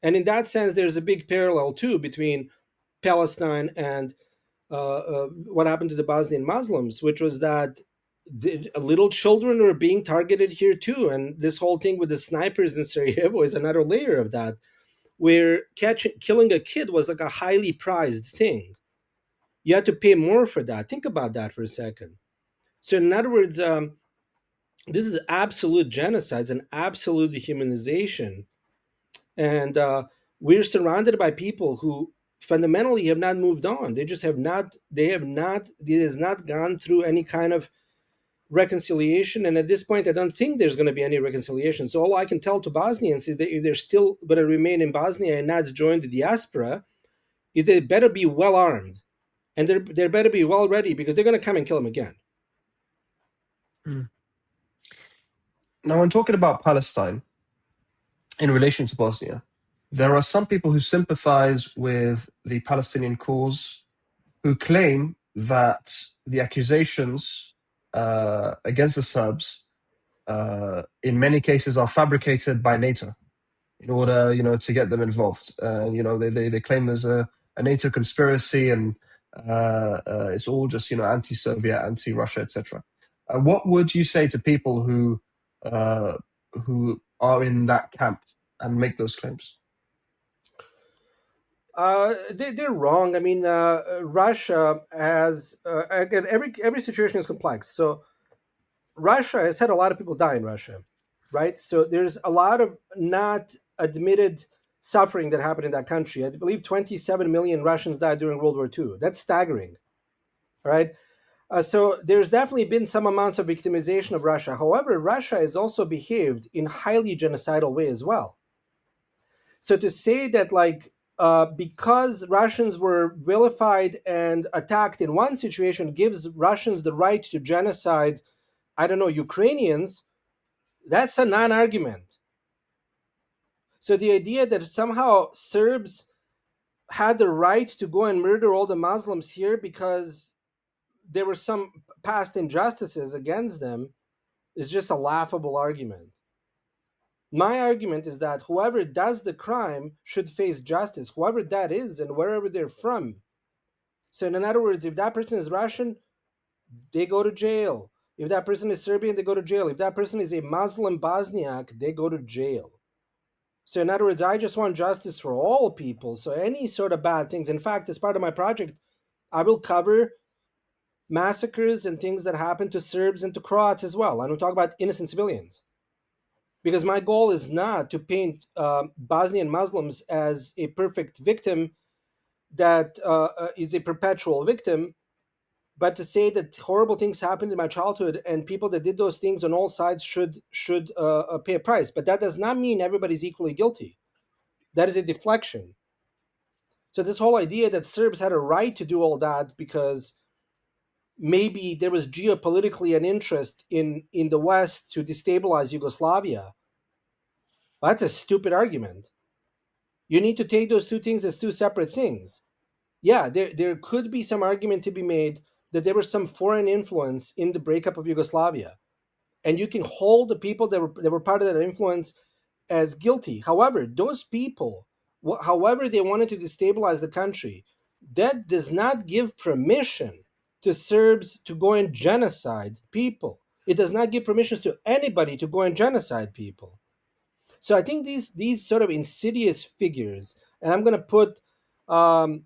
And in that sense, there's a big parallel too between Palestine and what happened to the Bosnian Muslims, which was that little children were being targeted here too. And this whole thing with the snipers in Sarajevo is another layer of that, where killing a kid was like a highly prized thing. You had to pay more for that. Think about that for a second. So, in other words, this is absolute genocide, it's an absolute dehumanization, and we're surrounded by people who fundamentally have not moved on. They just have not. They have not. It has not gone through any kind of reconciliation, and at this point, I don't think there's going to be any reconciliation. So, all I can tell to Bosnians is that if they're still going to remain in Bosnia and not join the diaspora, is they better be well armed, and they better be well ready, because they're going to come and kill them again. Mm. Now, when talking about Palestine in relation to Bosnia, there are some people who sympathize with the Palestinian cause who claim that the accusations against the Serbs, in many cases, are fabricated by NATO in order, to get them involved. They claim there's a NATO conspiracy, and it's all just, anti-Soviet, anti-Russia, etc. What would you say to people who are in that camp and make those claims? They're wrong. I mean, Russia has again, every situation is complex. So Russia has had a lot of people die in Russia, right? So there's a lot of not admitted suffering that happened in that country. I believe 27 million Russians died during World War II. That's staggering, all right? So there's definitely been some amounts of victimization of Russia. However, Russia has also behaved in highly genocidal way as well. So to say that like because Russians were vilified and attacked in one situation gives Russians the right to genocide, I don't know, Ukrainians, that's a non-argument. So the idea that somehow Serbs had the right to go and murder all the Muslims here because there were some past injustices against them is just a laughable argument. My argument is that whoever does the crime should face justice, whoever that is and wherever they're from. So, in other words, if that person is Russian, they go to jail. If that person is Serbian, they go to jail. If that person is a Muslim Bosniak, they go to jail. So, in other words, I just want justice for all people. So, any sort of bad things. In fact, as part of my project, I will cover massacres and things that happen to Serbs and to Croats as well. I will talk about innocent civilians, because my goal is not to paint Bosnian Muslims as a perfect victim that is a perpetual victim, but to say that horrible things happened in my childhood and people that did those things on all sides should pay a price. But that does not mean everybody's equally guilty. That is a deflection. So this whole idea that Serbs had a right to do all that because maybe there was geopolitically an interest in the West to destabilize Yugoslavia, that's a stupid argument. You need to take those two things as two separate things. Yeah, there could be some argument to be made that there was some foreign influence in the breakup of Yugoslavia, and you can hold the people that were part of that influence as guilty. However, those people, however they wanted to destabilize the country, that does not give permission to Serbs to go and genocide people. It does not give permissions to anybody to go and genocide people. So I think these sort of insidious figures, and I'm going to put um,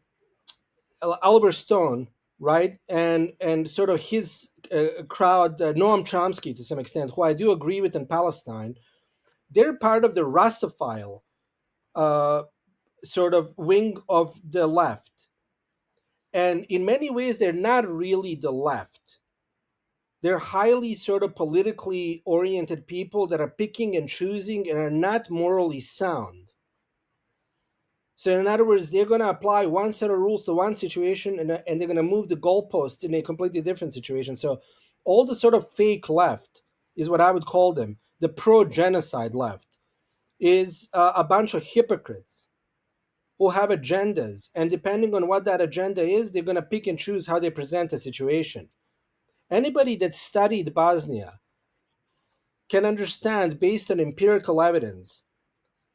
Oliver Stone, right, and sort of his crowd, Noam Chomsky to some extent, who I do agree with in Palestine. They're part of the Russophile uh, sort of wing of the left, and in many ways, they're not really the left. They're highly sort of politically oriented people that are picking and choosing and are not morally sound. So, in other words, they're going to apply one set of rules to one situation, and they're going to move the goalposts in a completely different situation. So, all the sort of fake left is what I would call them. The pro genocide left is a bunch of hypocrites who have agendas. And depending on what that agenda is, they're going to pick and choose how they present a situation. Anybody that studied Bosnia can understand, based on empirical evidence,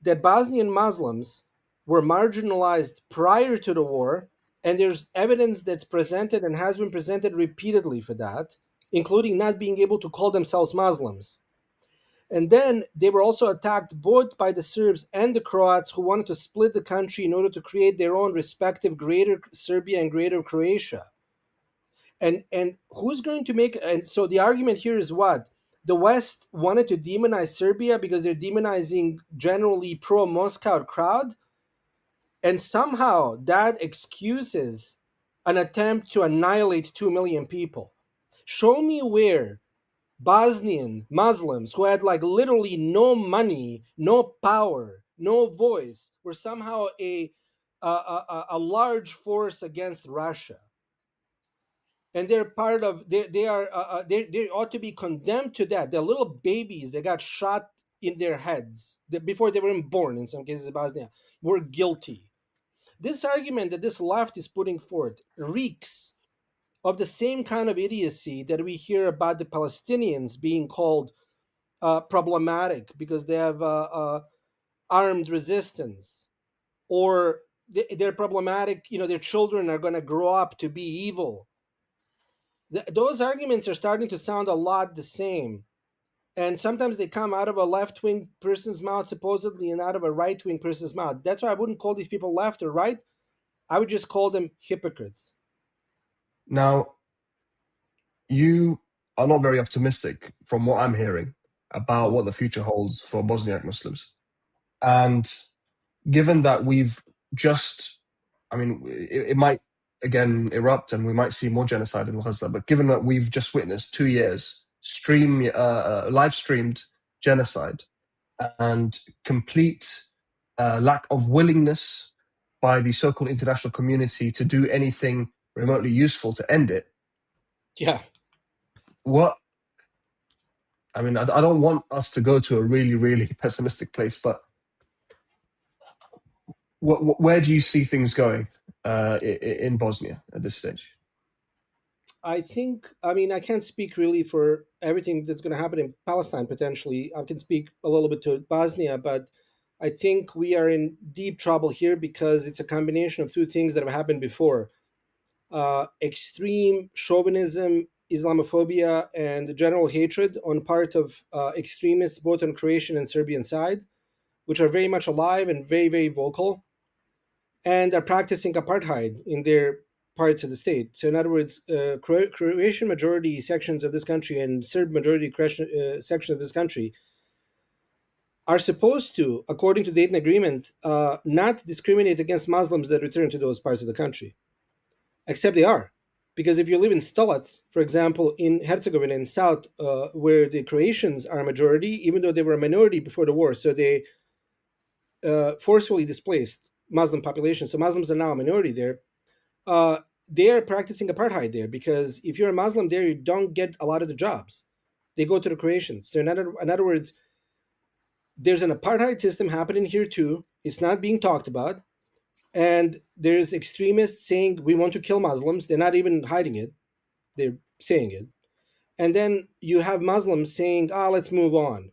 that Bosnian Muslims were marginalized prior to the war, and there's evidence that's presented and has been presented repeatedly for that, including not being able to call themselves Muslims. And then they were also attacked both by the Serbs and the Croats, who wanted to split the country in order to create their own respective Greater Serbia and Greater Croatia. And who's going to make, and so the argument here is what? The West wanted to demonize Serbia because they're demonizing generally pro Moscow crowd, and somehow that excuses an attempt to annihilate 2 million people. Show me where Bosnian Muslims who had like literally no money, no power, no voice were somehow a large force against Russia. And they're part of they ought to be condemned to that. They're little babies that got shot in their heads before they were even born in some cases in Bosnia were guilty. This argument that this left is putting forth reeks of the same kind of idiocy that we hear about the Palestinians being called problematic because they have armed resistance, or they're problematic. Their children are going to grow up to be evil. Those arguments are starting to sound a lot the same. And sometimes they come out of a left wing person's mouth, supposedly, and out of a right wing person's mouth. That's why I wouldn't call these people left or right. I would just call them hypocrites. Now, you are not very optimistic from what I'm hearing about No. what the future holds for Bosniak Muslims. And given that we've just, I mean, it might again erupt and we might see more genocide in Gaza, but given that we've just witnessed 2 years live streamed genocide and complete lack of willingness by the so-called international community to do anything remotely useful to end it, Yeah. what I mean, I don't want us to go to a really, really pessimistic place, but where do you see things going in Bosnia at this stage? I think, I mean, I can't speak really for everything that's going to happen in Palestine potentially. I can speak a little bit to Bosnia, but I think we are in deep trouble here because it's a combination of two things that have happened before: extreme chauvinism, Islamophobia, and general hatred on part of extremists, both on Croatian and Serbian side, which are very much alive and very, very vocal, and are practicing apartheid in their parts of the state. So, in other words, Croatian majority sections of this country and Serb majority sections of this country are supposed to, according to the Dayton Agreement, not discriminate against Muslims that return to those parts of the country, except they are. Because if you live in Stolac, for example, in Herzegovina in south, where the Croatians are a majority, even though they were a minority before the war, so they forcefully displaced Muslim population. So Muslims are now a minority there. Uh, they are practicing apartheid there because if you're a Muslim there, you don't get a lot of the jobs. They go to the Croatians. So in other words, there's an apartheid system happening here too. It's not being talked about. And there's extremists saying we want to kill Muslims. They're not even hiding it. They're saying it. And then you have Muslims saying, let's move on.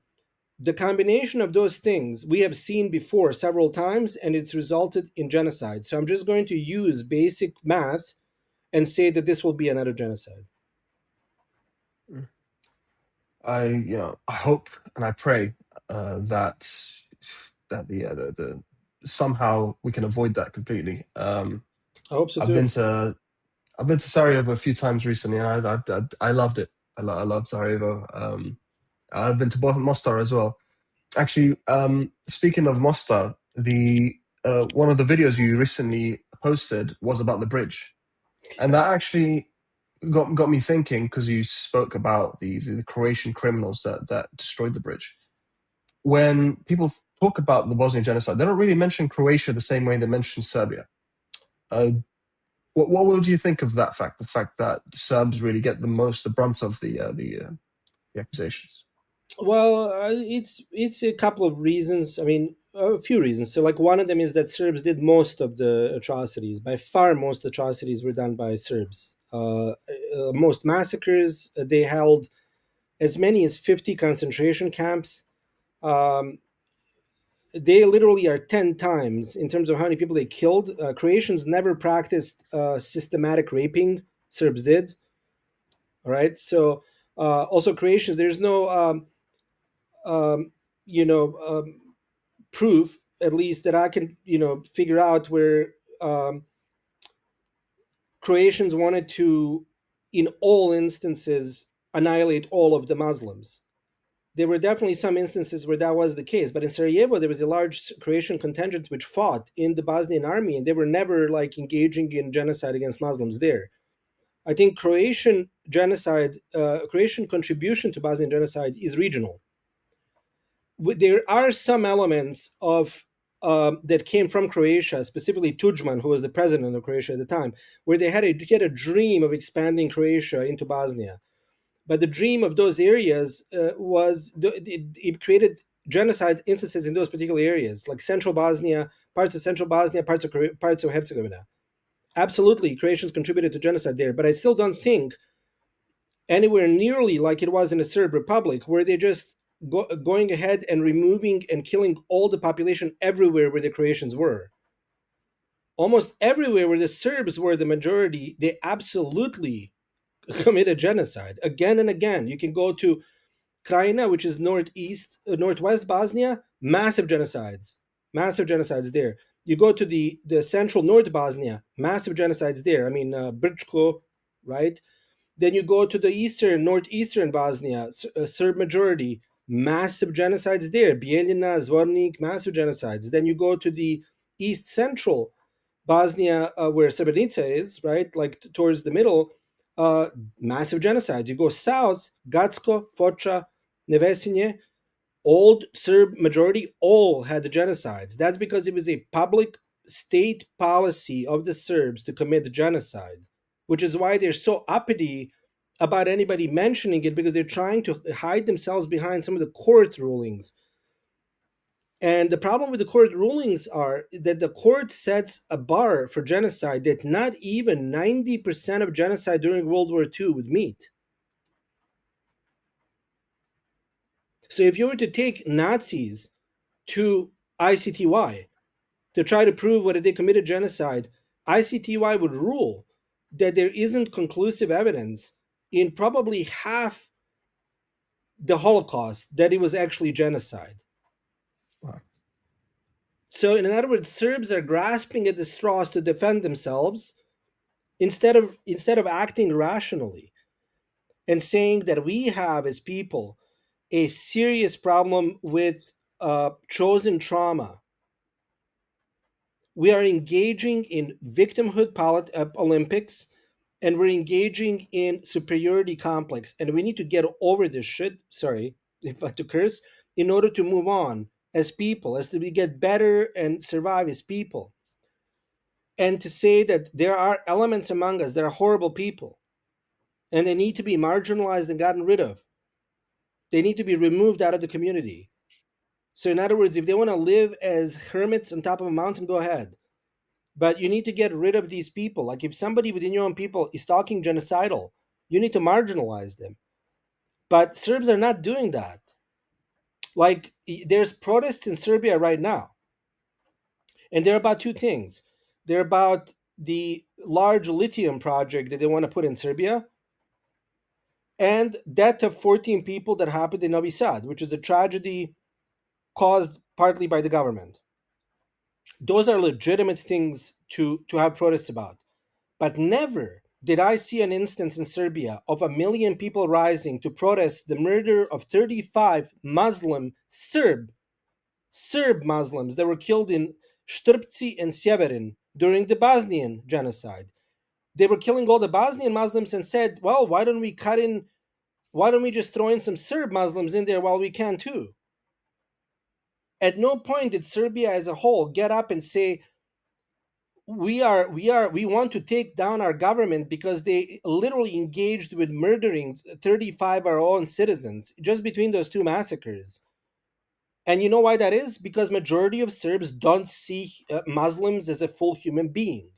The combination of those things we have seen before several times, and it's resulted in genocide. So I'm just going to use basic math and say that this will be another genocide. I hope and I pray that the somehow we can avoid that completely. I hope so I've too. been to I've been to Sarajevo a few times recently, and I loved it. I loved Sarajevo. I've been to Mostar as well. Actually, speaking of Mostar, the one of the videos you recently posted was about the bridge, and that actually got me thinking because you spoke about the Croatian criminals that destroyed the bridge. When people talk about the Bosnian genocide, they don't really mention Croatia the same way they mention Serbia. Uh, what would you think of that fact? The fact that Serbs really get the brunt of the accusations. Well, it's a couple of reasons. I mean, a few reasons. So, like one of them is that Serbs did most of the atrocities. By far, most atrocities were done by Serbs. Most massacres. They held as many as 50 concentration camps. Um, they literally are 10 times in terms of how many people they killed. Croatians never practiced systematic raping. Serbs did. All right. So, also Croatians. There's no. Um, you know. Proof at least that I can figure out where Croatians wanted to in all instances annihilate all of the Muslims. There were definitely some instances where that was the case, but in Sarajevo there was a large Croatian contingent which fought in the Bosnian army, and they were never like engaging in genocide against Muslims there. I think Croatian genocide, Croatian contribution to Bosnian genocide is regional. There are some elements of that came from Croatia, specifically Tudjman, who was the president of Croatia at the time, where he had a dream of expanding Croatia into Bosnia. But the dream of those areas it created genocide instances in those particular areas, like central Bosnia, parts of central Bosnia, parts of Herzegovina. Absolutely, Croatians contributed to genocide there, but I still don't think anywhere nearly like it was in a Serb republic, where they just going ahead and removing and killing all the population everywhere where the Croatians were. Almost everywhere where the Serbs were the majority, they absolutely committed genocide again and again. You can go to Krajina, which is northwest Bosnia, massive genocides there. You go to the central North Bosnia, massive genocides there. I mean, Brčko, right? Then you go to the northeastern Bosnia, Serb majority, massive genocides there. Bijeljina, Zvornik, massive genocides. Then you go to the east central Bosnia, where Srebrenica is, right, like towards the middle, uh, massive genocides. You go south, Gacko, Foča, Nevesinje, old Serb majority, all had the genocides. That's because it was a public state policy of the Serbs to commit the genocide, which is why they're so uppity about anybody mentioning it, because they're trying to hide themselves behind some of the court rulings. And the problem with the court rulings are that the court sets a bar for genocide that not even 90% of genocide during World War II would meet. So if you were to take Nazis to ICTY to try to prove whether they committed genocide, ICTY would rule that there isn't conclusive evidence in probably half the Holocaust that it was actually genocide. Wow. So, in other words, Serbs are grasping at the straws to defend themselves instead of acting rationally and saying that we have as people a serious problem with chosen trauma. We are engaging in victimhood Olympics, and we're engaging in superiority complex, and we need to get over this shit. Sorry if I to curse, in order to move on as people, as to we get better and survive as people, and to say that there are elements among us that are horrible people, and they need to be marginalized and gotten rid of. They need to be removed out of the community. So, in other words, if they want to live as hermits on top of a mountain, go ahead. But you need to get rid of these people. Like if somebody within your own people is talking genocidal, you need to marginalize them. But Serbs are not doing that. Like there's protests in Serbia right now, and they're about two things. They're about the large lithium project that they want to put in Serbia, and death of 14 people that happened in Novi Sad, which is a tragedy caused partly by the government. Those are legitimate things to have protests about. But never did I see an instance in Serbia of 1 million people rising to protest the murder of 35 Muslim Serb Muslims that were killed in Štrpci and Sjeverin during the Bosnian genocide. They were killing all the Bosnian Muslims and said, well, why don't we cut in, why don't we just throw in some Serb Muslims in there while we can too? At no point did Serbia as a whole get up and say, we want to take down our government because they literally engaged with murdering 35 our own citizens just between those two massacres. And you know why that is? Because majority of Serbs don't see Muslims as a full human being,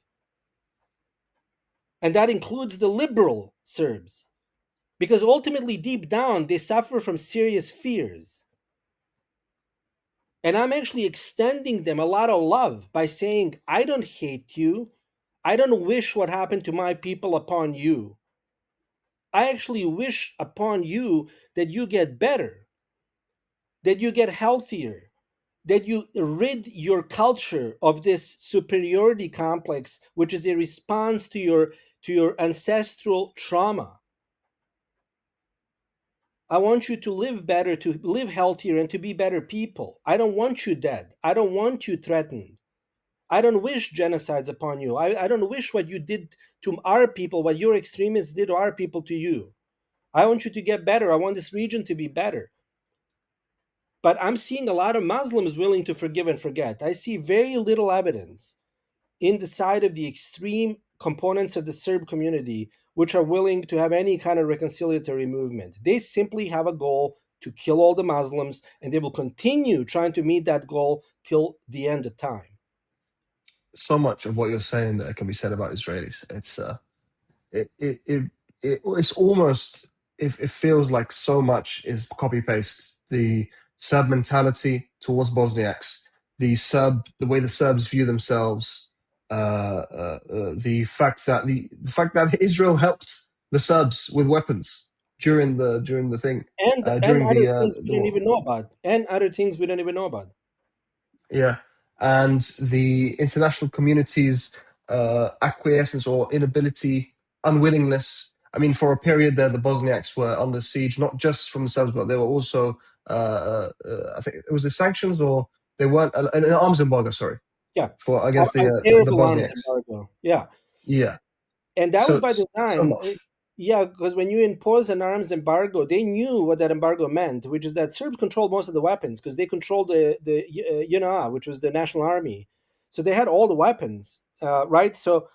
and that includes the liberal Serbs, because ultimately deep down they suffer from serious fears. And I'm actually extending them a lot of love by saying, I don't hate you, I don't wish what happened to my people upon you. I actually wish upon you that you get better, that you get healthier, that you rid your culture of this superiority complex, which is a response to your ancestral trauma. I want you to live better, to live healthier, and to be better people. I don't want you dead. I don't want you threatened. I don't wish genocides upon you. I don't wish what you did to our people, what your extremists did to our people to you. I want you to get better. I want this region to be better. But I'm seeing a lot of Muslims willing to forgive and forget. I see very little evidence in the side of the extreme components of the Serb community which are willing to have any kind of reconciliatory movement. They simply have a goal to kill all the Muslims, and they will continue trying to meet that goal till the end of time. So much of what you're saying there can be said about Israelis. It it it, it's almost, it feels like so much is copy paste. The Serb mentality towards Bosniaks, the way the Serbs view themselves, the fact that Israel helped the Serbs with weapons during the thing, And during other things we the don't war. even know about. And other things we don't even know about. Yeah, and the international community's acquiescence or inability, unwillingness. I mean, for a period there, the Bosniaks were under siege, not just from the Serbs, but they were also, I think it was the sanctions, or they weren't an arms embargo. Sorry, Yeah. for A, against a the terrible arms Bosniaks. embargo. Yeah. Yeah, And that was so by so design. much. Yeah, because when you impose an arms embargo, they knew what that embargo meant, which is that Serbs controlled most of the weapons because they controlled the JNA, which was the national army. So they had all the weapons, right? So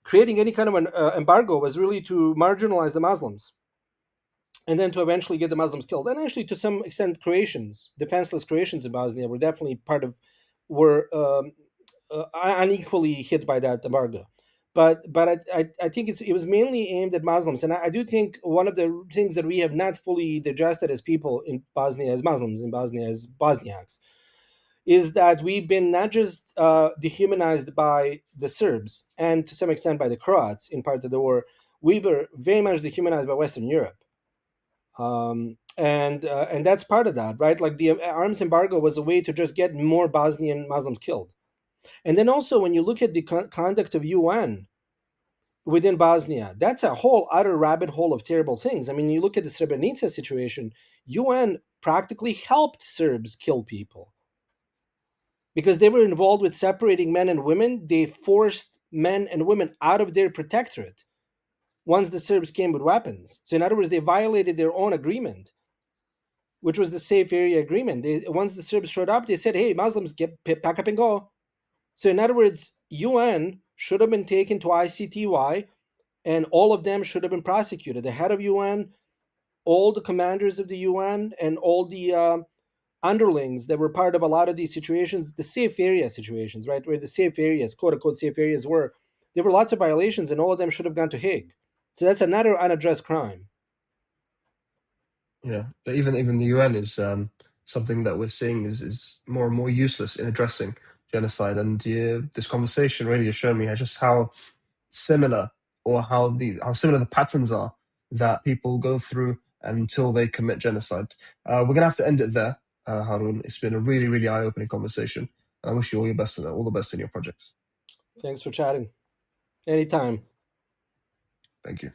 creating any kind of an embargo was really to marginalize the Muslims, and then to eventually get the Muslims killed. And actually, to some extent, Croatians, defenseless Croatians in Bosnia, were definitely were unequally hit by that embargo. But I think it was mainly aimed at Muslims, and I do think one of the things that we have not fully digested as people in Bosnia, as Muslims in Bosnia, as Bosniaks, is that we've been not just dehumanized by the Serbs and to some extent by the Croats in part of the war. We were very much dehumanized by Western Europe, and that's part of that, right? Like the arms embargo was a way to just get more Bosnian Muslims killed. And then also when you look at the conduct of UN, within Bosnia. That's a whole utter rabbit hole of terrible things. I mean, you look at the Srebrenica situation, UN practically helped Serbs kill people because they were involved with separating men and women. They forced men and women out of their protectorate once the Serbs came with weapons. So, in other words, they violated their own agreement, which was the safe area agreement. Once the Serbs showed up, they said, "Hey, Muslims, pack up and go." So, in other words, UN should have been taken to ICTY, and all of them should have been prosecuted. The head of UN, all the commanders of the UN, and all the underlings that were part of a lot of these situations, the safe area situations, right, where the safe areas, quote unquote, safe areas were, there were lots of violations, and all of them should have gone to Hague. So that's another unaddressed crime. Yeah, but even the UN is something that we're seeing is more and more useless in addressing genocide. And this conversation really has shown me just how similar, or how similar the patterns are that people go through until they commit genocide. We're gonna have to end it there, Harun. It's been a really, really eye-opening conversation. I wish you all your best in all the best in your projects. Thanks for chatting. Anytime. Thank you.